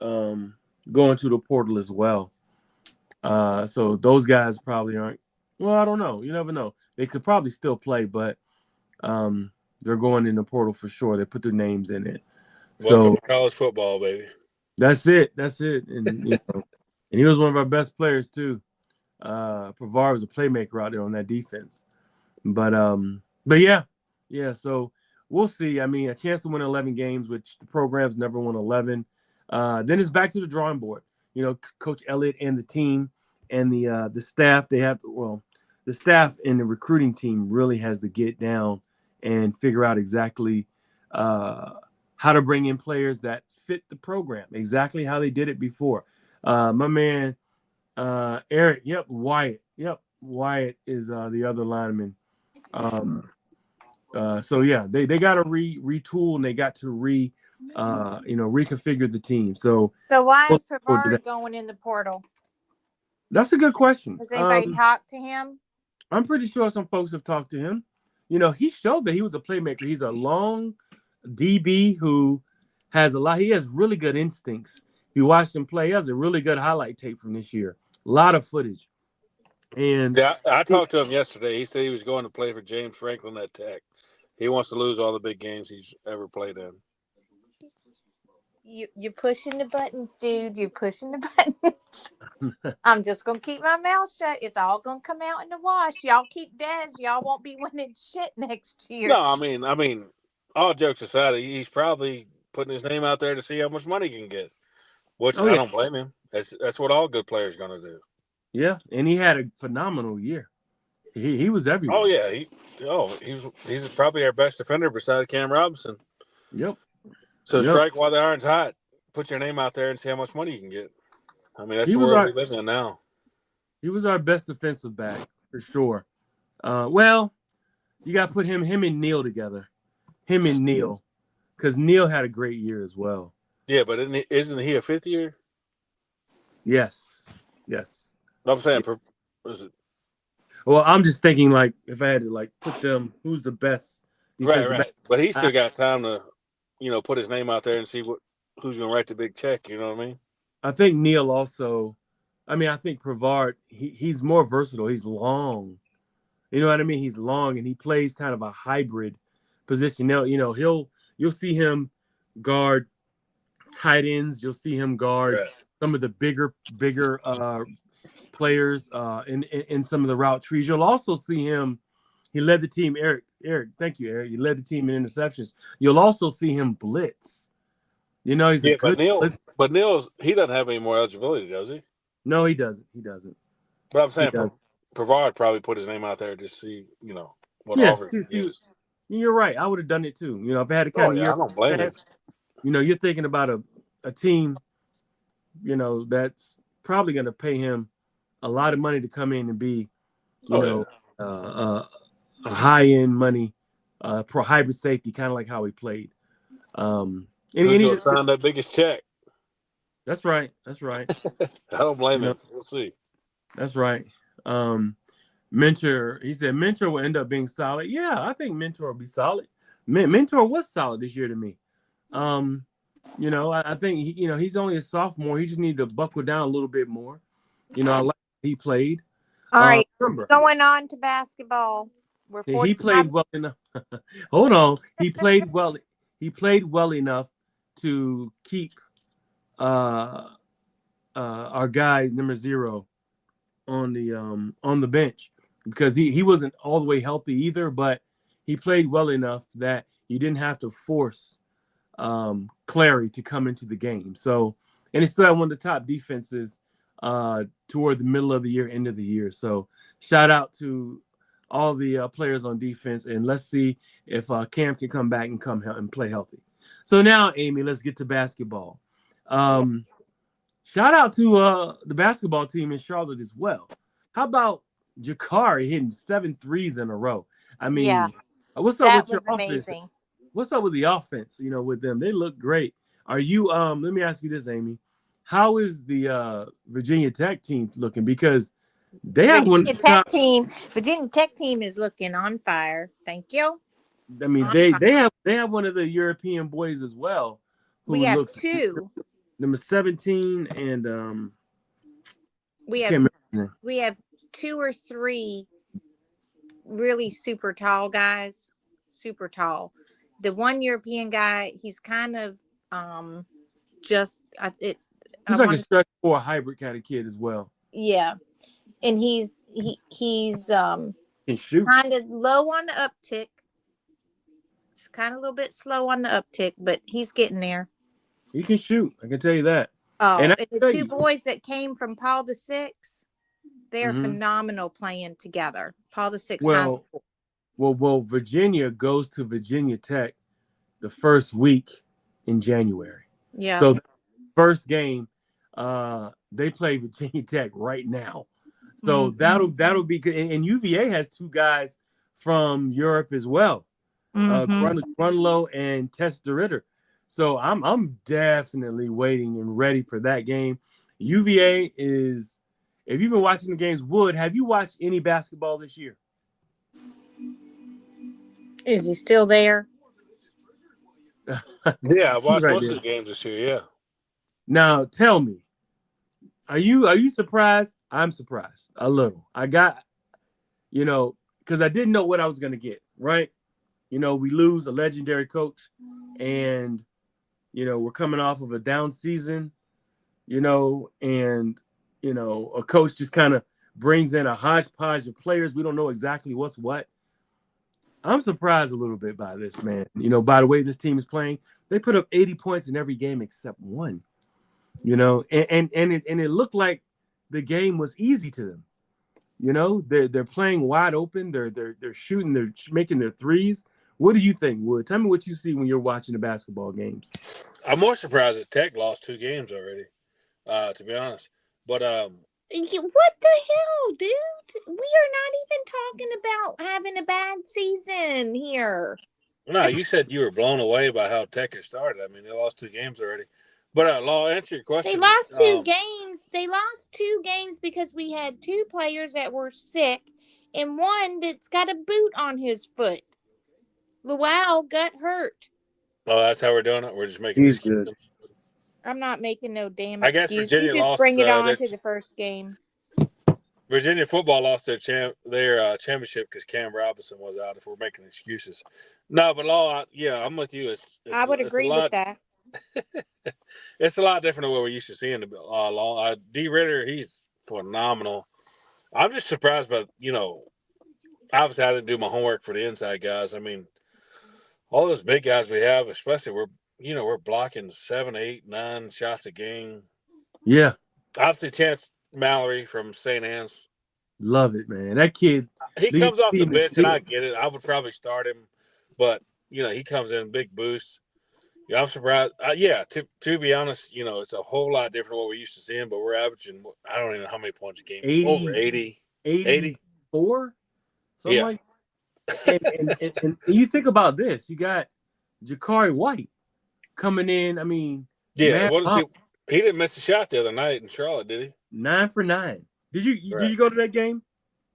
going to the portal as well. So those guys probably aren't. Well, I don't know. You never know. They could probably still play, but they're going in the portal for sure. They put their names in it. Welcome to college football, baby. That's it. And you know, and he was one of our best players too. Prevard was a playmaker out there on that defense. But yeah. So we'll see. I mean, a chance to win 11 games, which the program's never won 11. Then it's back to the drawing board. You know, Coach Elliott and the team and the staff. The staff and the recruiting team really has to get down and figure out exactly how to bring in players that fit the program, exactly how they did it before. My man, Eric, Wyatt is the other lineman. So yeah, they got to retool and they got to reconfigure the team. So why is Prevard going in the portal? That's a good question. Has anybody talked to him? I'm pretty sure some folks have talked to him. You know, he showed that he was a playmaker. He's a long DB who has a lot. He has really good instincts. If you watch him play, he has a really good highlight tape from this year. A lot of footage. And yeah, I talked to him yesterday. He said he was going to play for James Franklin at Tech. He wants to lose all the big games he's ever played in. You're pushing the buttons, dude. You're pushing the buttons. I'm just going to keep my mouth shut. It's all going to come out in the wash. Y'all keep Dez. Y'all won't be winning shit next year. No, I mean, all jokes aside, he's probably putting his name out there to see how much money he can get, which I don't blame him. That's what all good players are going to do. Yeah, and he had a phenomenal year. He was everywhere. Oh, yeah. He's probably our best defender beside Cam Robinson. Yep. So strike while the iron's hot. Put your name out there and see how much money you can get. I mean, that's the world we live in now. He was our best defensive back for sure. Well, you got to put him and Neal together. Him and Neal, because Neal had a great year as well. Yeah, but isn't he a fifth year? Yes. I'm saying, is it? Well, I'm just thinking, like, if I had to, like, put them, who's the best defensive back. Right. But he I, still got time to, put his name out there and see who's going to write the big check. You know what I mean? I think Neil also. I mean, I think Pavard. He's more versatile. He's long. You know what I mean? He's long and he plays kind of a hybrid position. Now, you'll see him guard tight ends. You'll see him guard Right. some of the bigger players in some of the route trees. You'll also see him. He led the team, Eric. Thank you, Eric. He led the team in interceptions. You'll also see him blitz. He's a good blitz. But Neil's he doesn't have any more eligibility, does he? No, he doesn't. He doesn't. But I'm saying He doesn't. Pavard probably put his name out there to see, what Yes, offer. you're right. I would have done it too. If I had a kind of year, I don't blame him. You're thinking about a team, that's probably going to pay him a lot of money to come in and be, a high end money, pro hybrid safety, kind of like how he played. And he's going to sign that biggest check. That's right. That's right. I don't blame him. We'll see. That's right. Mentor, he said Mentor will end up being solid. Yeah, I think Mentor will be solid. Mentor was solid this year to me. I think he's only a sophomore. He just needed to buckle down a little bit more. I like how he played. All right, remember, going on to basketball. He played well enough. Hold on. He played well. He played well enough to keep our guy number 0 on the bench because he wasn't all the way healthy either, but he played well enough that you didn't have to force Clary to come into the game. So, and he still had one of the top defenses toward the middle of the year, end of the year. So, shout out to all the players on defense, and let's see if Cam can come back and and play healthy. So now, Amy, let's get to basketball. Shout out to the basketball team in Charlotte as well. How about Jakari hitting 7 threes in a row? I mean, what's up with your offense? Amazing. What's up with the offense? With them, they look great. Are you? Let me ask you this, Amy. How is the Virginia Tech team looking? Because they have Virginia Tech team is looking on fire. Thank you. I mean, they have one of the European boys as well. We have 2. Number 17 and we have 2 or 3 really super tall guys. Super tall. The one European guy, he's kind of he's like a stretch 4 hybrid kind of kid as well. Yeah. And he's can shoot. Kind of low on the uptick. It's kind of a little bit slow on the uptick, but he's getting there. He can shoot. I can tell you that. Oh, and the 2 boys that came from Paul VI, they're phenomenal playing together. Paul VI High School. Well, Virginia goes to Virginia Tech the first week in January. Yeah. So the first game, they play Virginia Tech right now. So that'll be good. And UVA has 2 guys from Europe as well, Grunlow and Tess DeRitter. So I'm definitely waiting and ready for that game. UVA is. If you've been watching the games, have you watched any basketball this year? Is he still there? Yeah, I watched most of the games this year. Yeah. Now tell me, are you surprised? I'm surprised a little. I got, because I didn't know what I was gonna get. Right? We lose a legendary coach, and we're coming off of a down season. And a coach just kind of brings in a hodgepodge of players. We don't know exactly what's what. I'm surprised a little bit by this, man. By the way this team is playing, they put up 80 points in every game except one. And it looked like the game was easy to them. They're playing wide open. They're shooting. They're making their threes. What do you think, Wood? Tell me what you see when you're watching the basketball games. I'm more surprised that Tech lost 2 games already, to be honest. But what the hell, dude? We are not even talking about having a bad season here. No, you said you were blown away by how Tech has started. I mean, they lost 2 games already. But Law, answer your question. They lost 2 games. They lost 2 games because we had 2 players that were sick and one that's got a boot on his foot. Luau got hurt. Oh, that's how we're doing it. We're just making He's excuses. good. I'm not making no damn I guess excuse. You Virginia just lost. bring it on Their, to the first game. Virginia football lost their championship because Cam Robinson was out. If we're making excuses, no, but Law, yeah, I'm with you. I would it's a agree with lot. that. It's a lot different than what we're used to seeing. The Law, D. Ritter, he's phenomenal. I'm just surprised by obviously I didn't do my homework for the inside guys. I mean, all those big guys we have, especially we're blocking 7, 8, 9 shots a game. Yeah. Obviously, Chance Mallory from St. Anne's. Love it, man. That kid. He leads comes off the team in bench, and I steals. get it. I would probably start him, but he comes in big boost. Yeah, I'm surprised. To be honest, it's a whole lot different than what we're used to seeing. But we're averaging, I don't even know how many points a game. 80, Over 80. 84, something Yeah. like. And you think about this, you got Jakari White coming in. I mean, Yeah. man, What is he? He didn't miss a shot the other night in Charlotte, did he? 9 for 9. Did you Right. go to that game?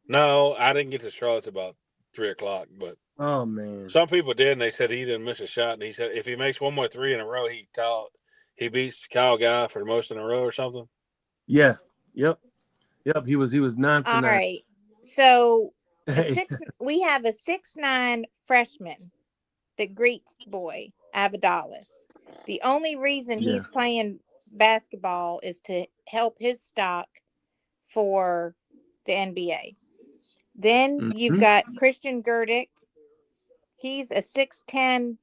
No, I didn't get to Charlotte about 3:00. But Oh man, some people did, and they said he didn't miss a shot. And he said if he makes one more 3 in a row, he beats Kyle Guy for the most in a row or something. yeah, yep. He was 9 for All 9. right. So Hey. we have a 6'9" freshman, the Greek boy, Avadalis. The only reason he's playing basketball is to help his stock for the NBA. Then you've got Christian Gerdick. He's a 6'10"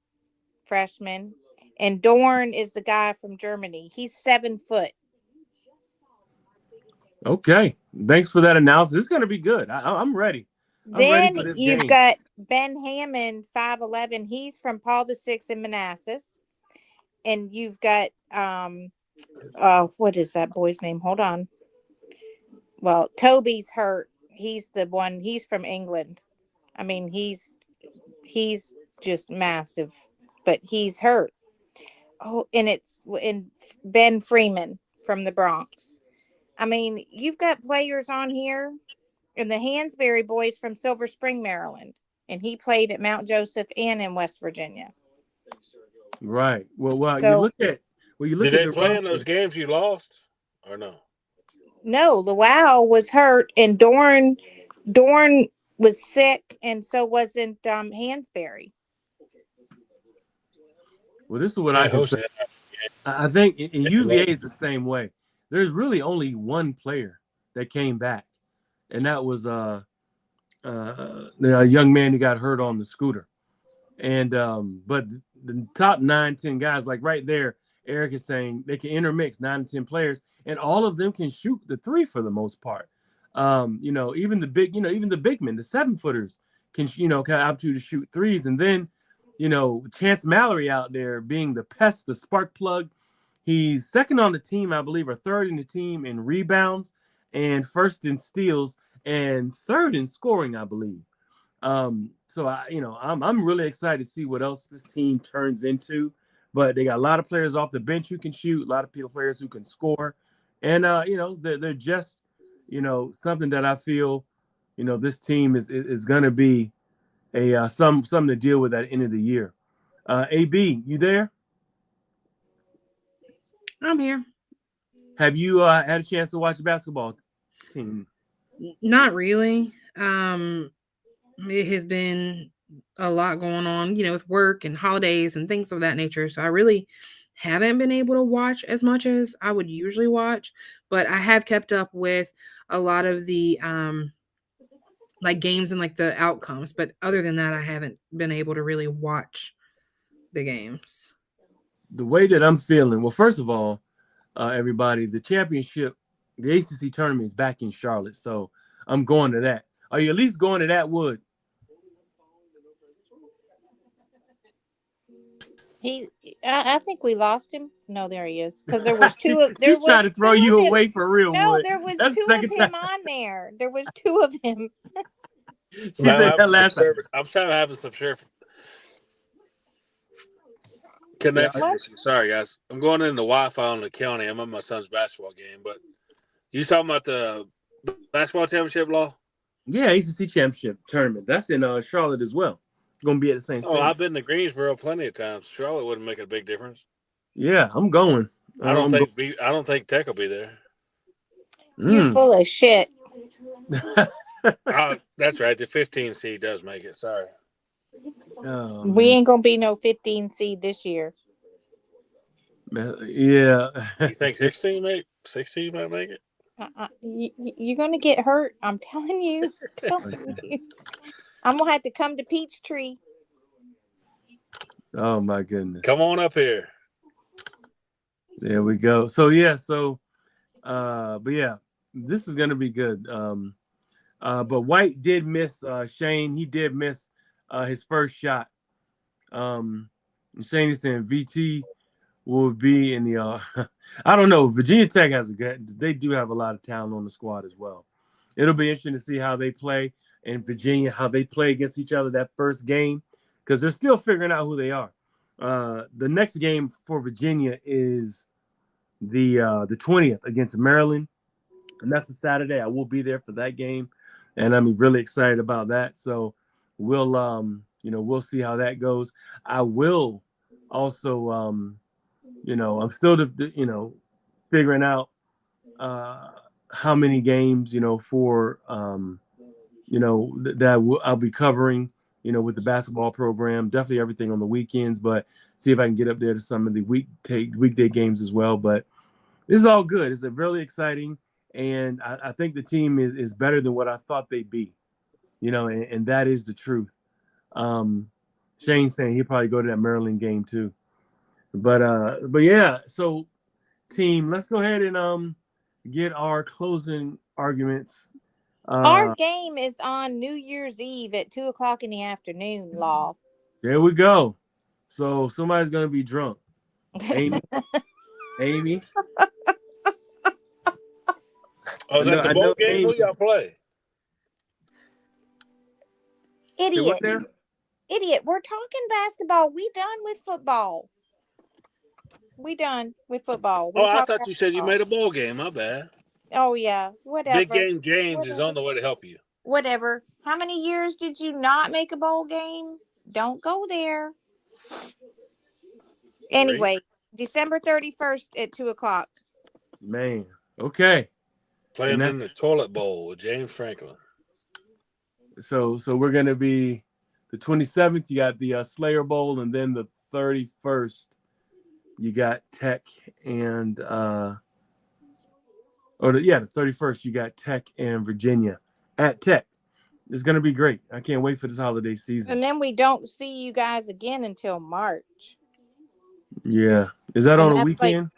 freshman. And Dorn is the guy from Germany. He's 7 foot. Okay, thanks for that analysis. It's going to be good. I'm ready. I'm ready for Then this you've game. got Ben Hammond, 5'11". He's from Paul VI in Manassas. And you've got what is that boy's name? Hold on. Well, Toby's hurt. He's the one. He's from England. I mean, he's just massive, but he's hurt. Oh, and it's Ben Freeman from the Bronx. I mean, you've got players on here, and the Hansberry boys from Silver Spring, Maryland, and he played at Mount Joseph and in West Virginia. Right. Well, So, you look at Did they the play in roster. those games you lost or no? no, Luau was hurt, and Dorn was sick, and so wasn't Hansberry. Well, this is what I can say. I think in UVA is the same way. There's really only one player that came back, and that was a young man who got hurt on the scooter. And but the top 9, 10 guys, like right there, Eric is saying they can intermix 9 to 10 players, and all of them can shoot the 3 for the most part. Even the big men, the 7-footers can kind of opportunity to shoot 3s, and then Chance Mallory out there being the pest, the spark plug. He's second on the team, I believe, or third in the team in rebounds, and first in steals, and third in scoring, I believe. So I'm really excited to see what else this team turns into. But they got a lot of players off the bench who can shoot, a lot of players who can score, and they're just something that I feel this team is going to be a something to deal with at the end of the year. AB, you there? I'm here. Have you had a chance to watch the basketball team? Not really. It has been a lot going on, with work and holidays and things of that nature. So I really haven't been able to watch as much as I would usually watch, but I have kept up with a lot of the like games and like the outcomes. But other than that, I haven't been able to really watch the games. The way that I'm feeling, well, first of all, everybody, the championship, the ACC tournament is back in Charlotte, so I'm going to that. Are you at least going to that, Wood? I think we lost him. No, there he is. Because there was two of. He's trying to throw you away for real. No, Wood. there was That's 2 of him on there. There was 2 of him. She said that last time. I'm trying to have some connection issue. Sorry, guys. I'm going in the Wi-Fi on the county. I'm at my son's basketball game. But you talking about the basketball championship, Law? Yeah, ACC championship tournament. That's in Charlotte as well. going to be at the same Oh, stage. I've been to Greensboro plenty of times. Charlotte wouldn't make a big difference. Yeah, I'm going. I don't I'm think I don't think Tech will be there. You're going. full of shit. That's right. The 15 seed does make it. Sorry. Oh We man. ain't gonna be no 15 seed this year. Yeah. You think 16 might make it? You're gonna get hurt. I'm telling you. Telling you. I'm gonna have to come to Peachtree. Oh my goodness. Come on up here. There we go. So yeah, but yeah, this is gonna be good. But White did miss Shane. He did miss his first shot. Shane is saying VT will be in the I don't know. Virginia Tech they do have a lot of talent on the squad as well. It'll be interesting to see how they play in Virginia, how they play against each other that first game, because they're still figuring out who they are. The next game for Virginia is the 20th against Maryland, and that's a Saturday. I will be there for that game, and I'm really excited about that. So we'll we'll see how that goes. I will also I'm still figuring out how many games for that I'll be covering with the basketball program. Definitely everything on the weekends, but see if I can get up there to some of the weekday games as well. But this is all good. It's really exciting, and I think the team is better than what I thought they'd be. And that is the truth. Shane's saying he'll probably go to that Maryland game too. But yeah, so team, let's go ahead and get our closing arguments. Our game is on New Year's Eve at 2:00 in the afternoon, Law. There we go. So somebody's gonna be drunk. Amy. Oh, is that the bowl game? Who y'all play? Idiot. Idiot. We're talking basketball. We done with football. We done with football. I thought you said you made a bowl game. My bad. Oh, yeah. Whatever. Big Game James is on the way to help you. Whatever. How many years did you not make a bowl game? Don't go there. Anyway, December 31st at 2:00. Man. Okay. Playing in the toilet bowl with James Franklin. So we're gonna be the 27th. You got the Slayer Bowl, and then the 31st, you got Tech and the 31st, you got Tech and Virginia at Tech. It's gonna be great. I can't wait for this holiday season. And then we don't see you guys again until March. Yeah. Is that on a weekend?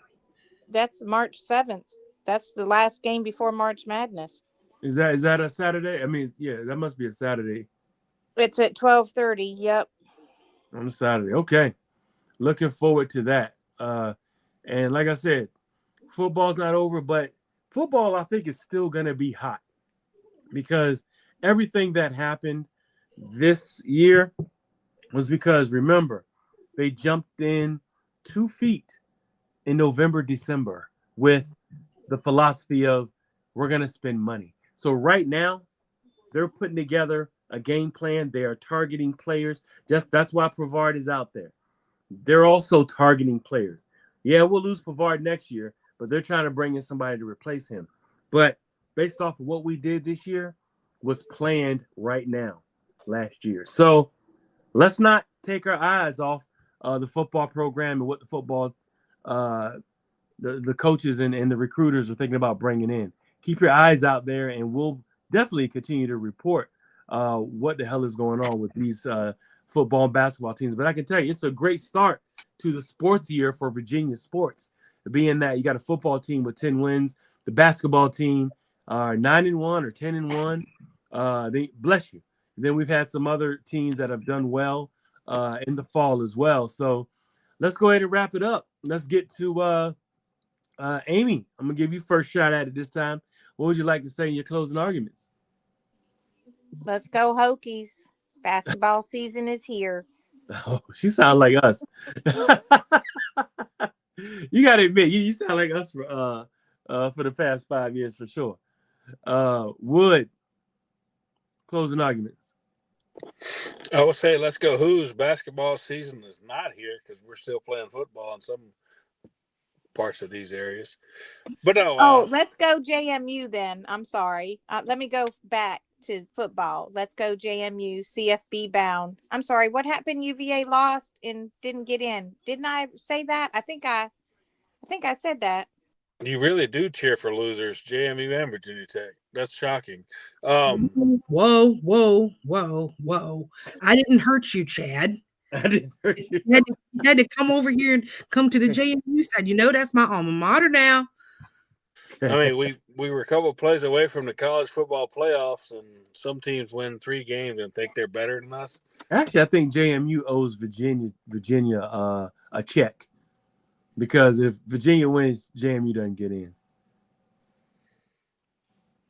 That's March 7th. That's the last game before March Madness. Is that a Saturday? I mean, yeah, that must be a Saturday. It's at 12:30. Yep. On a Saturday. Okay. Looking forward to that. And like I said, football's not over, but football, I think, is still going to be hot because everything that happened this year was because, remember, they jumped in 2 feet in November, December with the philosophy of we're going to spend money. So right now, they're putting together a game plan. They are targeting players. That's why Pavard is out there. They're also targeting players. Yeah, we'll lose Pavard next year, but they're trying to bring in somebody to replace him. But based off of what we did this year was planned right now last year. So let's not take our eyes off the football program and what the football the coaches and the recruiters are thinking about bringing in. Keep your eyes out there, and we'll definitely continue to report what the hell is going on with these football and basketball teams. But I can tell you, it's a great start to the sports year for Virginia sports, being that you got a football team with 10 wins, the basketball team are 9-1 or 10-1. They bless you. Then we've had some other teams that have done well in the fall as well. So let's go ahead and wrap it up. Let's get to Amy. I'm gonna give you first shot at it this time. What would you like to say in your closing arguments? Let's go Hokies. Basketball season is here. Oh, she sounds like us. You gotta admit, you sound like us for the past 5 years for sure. Wood, closing arguments. I would say let's go Who's basketball season is not here because we're still playing football in some parts of these areas. But no, Oh, let's go JMU then. I'm sorry. Let me go back to football. Let's go JMU, CFB bound. I'm sorry. What happened? UVA lost and didn't get in. Didn't I say that? I think I said that. you really do cheer for losers, JMU and Virginia Tech. That's shocking. Whoa, whoa, whoa, whoa. I didn't hurt you, Chad. I didn't hurt you. You had to come over here and come to the JMU side. You know that's my alma mater now. I mean, we were a couple of plays away from the college football playoffs, and some teams win 3 games and think they're better than us. Actually, I think JMU owes Virginia a check because if Virginia wins, JMU doesn't get in.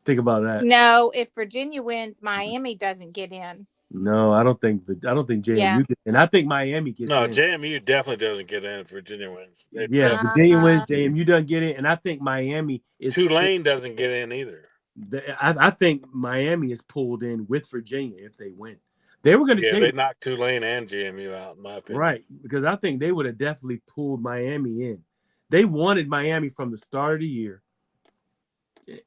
Think about that. No, if Virginia wins, Miami doesn't get in. No, I don't think JMU Yeah. gets in. I think Miami gets No, in. JMU definitely doesn't get in if Virginia wins. Yeah, Virginia wins, JMU doesn't get in, and I think Miami is Tulane doesn't get in either. I think Miami is pulled in with Virginia if they win. They were going to they knocked Tulane and JMU out, in my opinion. Right, because I think they would have definitely pulled Miami in. They wanted Miami from the start of the year,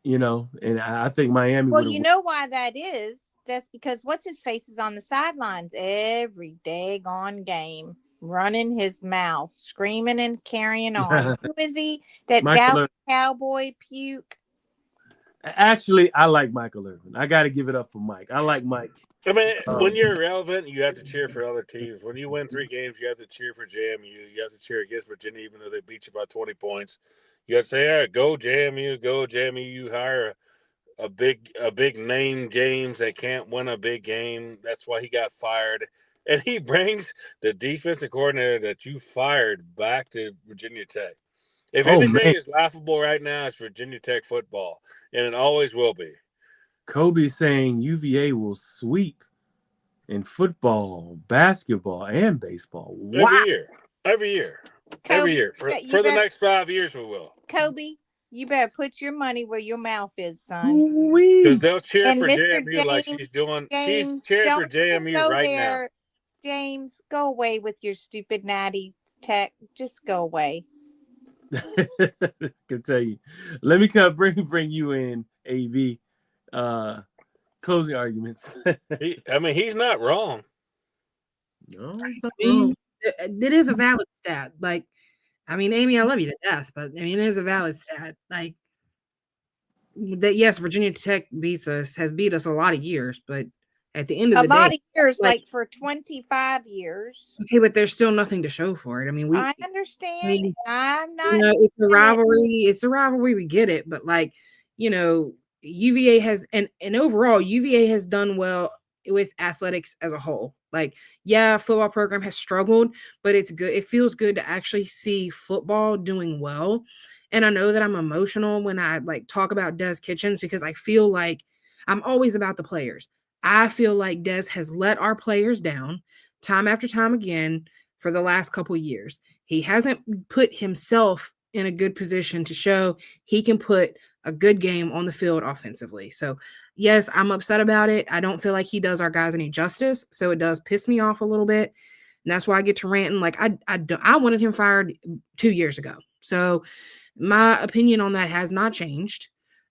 and I think Miami. Well, you know why that is? That's because what's his face is on the sidelines every daggone game, running his mouth, screaming and carrying on. Who is he? That Dallas Cowboy puke. Actually, I like Michael Irvin. I got to give it up for Mike. I like Mike. I mean, when you're irrelevant, you have to cheer for other teams. When you win 3 games, you have to cheer for JMU. You have to cheer against Virginia, even though they beat you by 20 points. You have to say, "Yeah, go JMU, go JMU." You hire a big name James that can't win a big game. That's why he got fired. And he brings the defensive coordinator that you fired back to Virginia Tech. If anything is laughable right now, it's Virginia Tech football, and it always will be. Kobe's saying UVA will sweep in football, basketball, and baseball. Wow. Every year. Kobe, every year. For the next 5 years, we will. Kobe, you better put your money where your mouth is, son. Because they'll cheer and for Mr. JMU like she's doing. She's cheering for JMU right now. James, go away with your stupid natty tech. Just go away. I can tell you. Let me bring you in, AV. Closing arguments. He's not wrong. No, he's not wrong. It is a valid stat. Like, Amy, I love you to death, but it is a valid stat. Like that, yes, Virginia Tech has beat us a lot of years, but at the end of the day, a lot of years, like for 25 years. Okay, but there's still nothing to show for it. I understand. I'm not. It's a rivalry. It's a rivalry. We get it, but UVA has and overall UVA has done well with athletics as a whole. Like, yeah, football program has struggled, but it's good. It feels good to actually see football doing well. And I know that I'm emotional when I talk about Des Kitchens because I feel like I'm always about the players. I feel like Des has let our players down time after time again for the last couple of years. He hasn't put himself in a good position to show he can put a good game on the field offensively. So, yes, I'm upset about it. I don't feel like he does our guys any justice, so it does piss me off a little bit. And that's why I get to ranting. I wanted him fired 2 years ago. So, my opinion on that has not changed.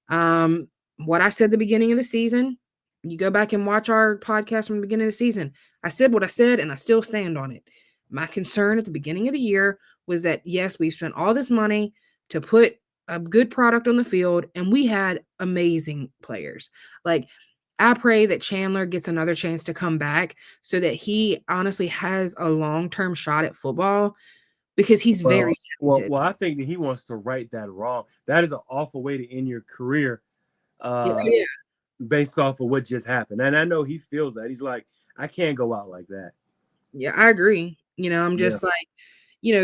What I said at the beginning of the season, you go back and watch our podcast from the beginning of the season. I said what I said, and I still stand on it. My concern at the beginning of the year was that, yes, we've spent all this money to put a good product on the field, and we had amazing players. I pray that Chandler gets another chance to come back so that he honestly has a long-term shot at football because he's very talented. Well, I think that he wants to right that wrong. That is an awful way to end your career. Based off of what just happened. And I know he feels that. He's like, I can't go out like that. Yeah, I agree. I'm just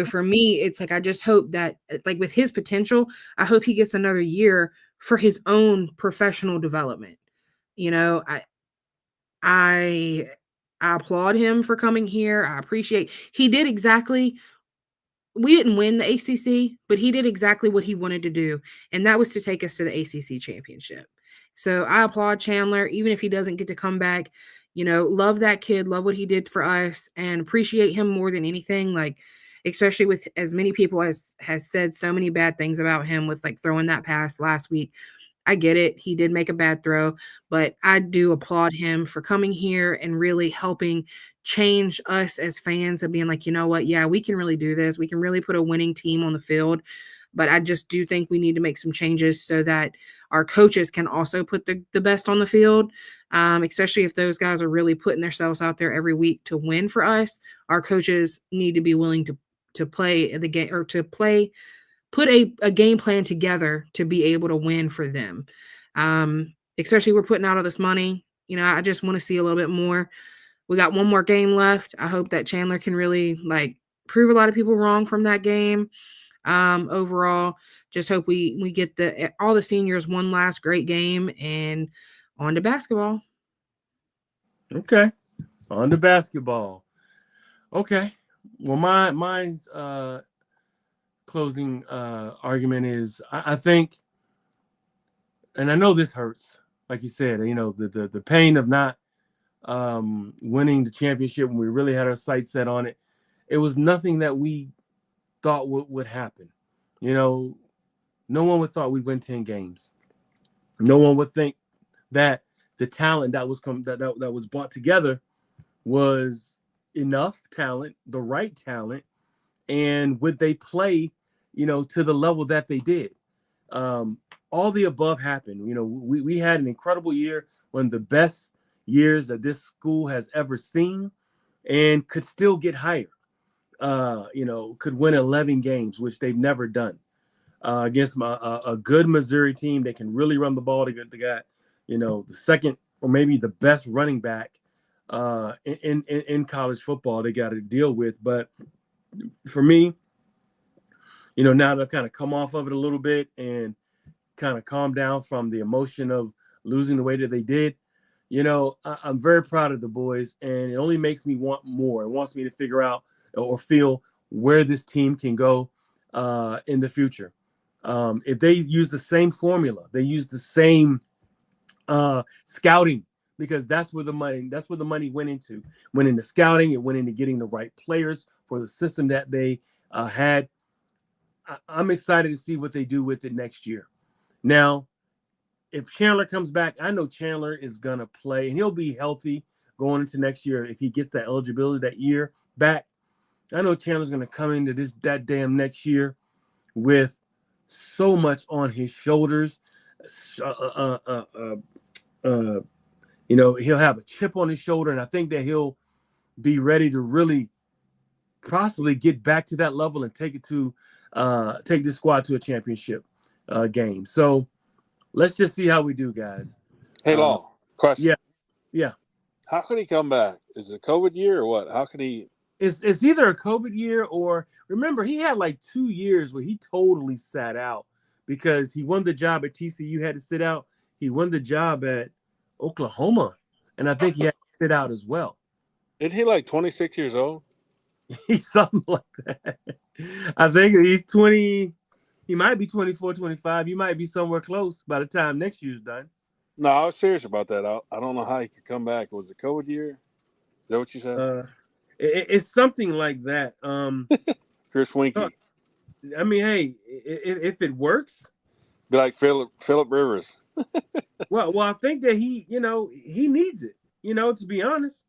for me, it's I just hope that with his potential, I hope he gets another year for his own professional development. I applaud him for coming here. I appreciate he did exactly. We didn't win the ACC, but he did exactly what he wanted to do. And that was to take us to the ACC championship. So I applaud Chandler, even if he doesn't get to come back. love that kid, love what he did for us, and appreciate him more than anything. Like, especially with as many people as has said so many bad things about him with like throwing that pass last week. I get it. He did make a bad throw, but I do applaud him for coming here and really helping change us as fans of being like, you know what? Yeah, we can really do this. We can really put a winning team on the field. But I just do think we need to make some changes so that our coaches can also put the best on the field, especially if those guys are really putting themselves out there every week to win for us. Our coaches need to be willing to play the game or to put a game plan together to be able to win for them. Especially we're putting out all this money. I just want to see a little bit more. We got one more game left. I hope that Chandler can really like prove a lot of people wrong from that game. Overall, just hope we get all the seniors one last great game and on to basketball. Okay, on to basketball. Okay, well, mine's closing argument is I think, and I know this hurts, like you said, the pain of not winning the championship when we really had our sights set on it. It was nothing that we thought would happen. No one would thought we'd win 10 games. No one would think that the talent that was that was brought together was enough talent, the right talent, and would they play, to the level that they did. All the above happened. We had an incredible year, one of the best years that this school has ever seen, and could still get higher. Could win 11 games, which they've never done against a good Missouri team. They can really run the ball. They got, the second or maybe the best running back in college football they got to deal with. But for me, now they've kind of come off of it a little bit and kind of calm down from the emotion of losing the way that they did. I'm very proud of the boys, and it only makes me want more. It wants me to figure out or feel where this team can go in the future. If they use the same formula, they use the same scouting, because that's where the money went into. Went into scouting, it went into getting the right players for the system that they had. I'm excited to see what they do with it next year. Now, if Chandler comes back, I know Chandler is gonna play, and he'll be healthy going into next year if he gets that eligibility that year back. I know Chandler's going to come into that damn next year with so much on his shoulders. He'll have a chip on his shoulder, and I think that he'll be ready to really possibly get back to that level and take this squad to a championship game. So let's just see how we do, guys. Hey, Law, question. Yeah. How can he come back? Is it a COVID year or what? How can he? It's either a COVID year or, remember, he had like 2 years where he totally sat out because he won the job at TCU, had to sit out. He won the job at Oklahoma, and I think he had to sit out as well. Isn't he like 26 years old? He's something like that. I think he's 20. He might be 24, 25. He might be somewhere close by the time next year's done. No, I was serious about that. I don't know how he could come back. Was it COVID year? Is that what you said? It's something like that. Chris Winkie. I mean, hey, if it works, be like Philip Rivers. well, I think that he needs it. To be honest,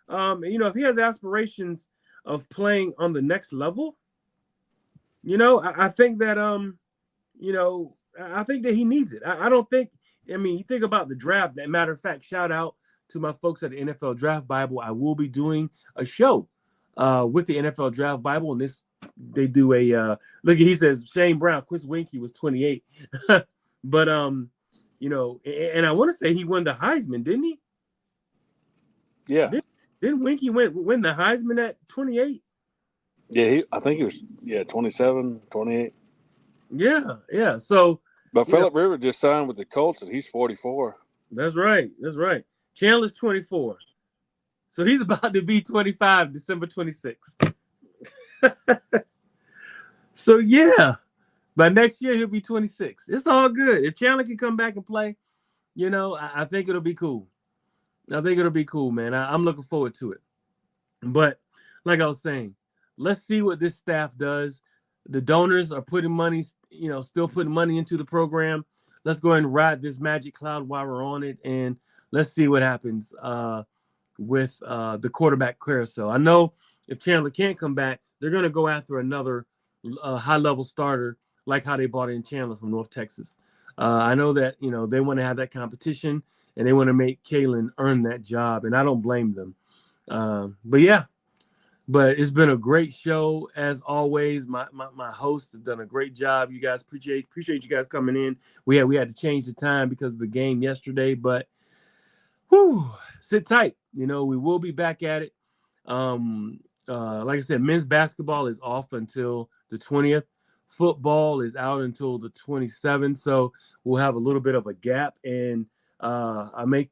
if he has aspirations of playing on the next level, I think that I think that he needs it. I don't think. I mean, you think about the draft. That matter of fact, shout out to my folks at the NFL Draft Bible. I will be doing a show with the NFL Draft Bible, and they do a look. He says Shane Brown, Chris Winkie was 28, but and I want to say he won the Heisman, didn't he? Yeah. Didn't Winkie win the Heisman at 28? Yeah, I think he was 27, 28. Yeah. So, but Philip Rivers just signed with the Colts, and he's 44. That's right. Chandler's 24. So he's about to be 25 December 26th. So, yeah. By next year, he'll be 26. It's all good. If Chandler can come back and play, I think it'll be cool. I think it'll be cool, man. I'm looking forward to it. But like I was saying, let's see what this staff does. The donors are putting money, still putting money into the program. Let's go ahead and ride this magic cloud while we're on it, and let's see what happens with the quarterback carousel. I know if Chandler can't come back, they're going to go after another high-level starter, like how they brought in Chandler from North Texas. I know that they want to have that competition, and they want to make Kalen earn that job, and I don't blame them. But it's been a great show as always. My hosts have done a great job. You guys appreciate you guys coming in. We had to change the time because of the game yesterday, but sit tight. We will be back at it. Like I said, men's basketball is off until the 20th. Football is out until the 27th, so we'll have a little bit of a gap. And I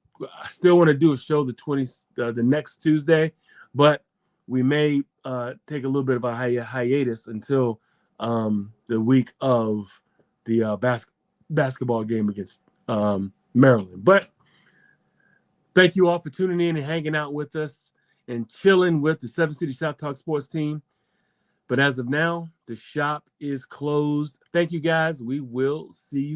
still want to do a show the next Tuesday, but we may take a little bit of a hiatus until the week of the basketball game against Maryland. But thank you all for tuning in and hanging out with us and chilling with the Seven City Shoptalk sports team. But as of now, the shop is closed. Thank you, guys. We will see you.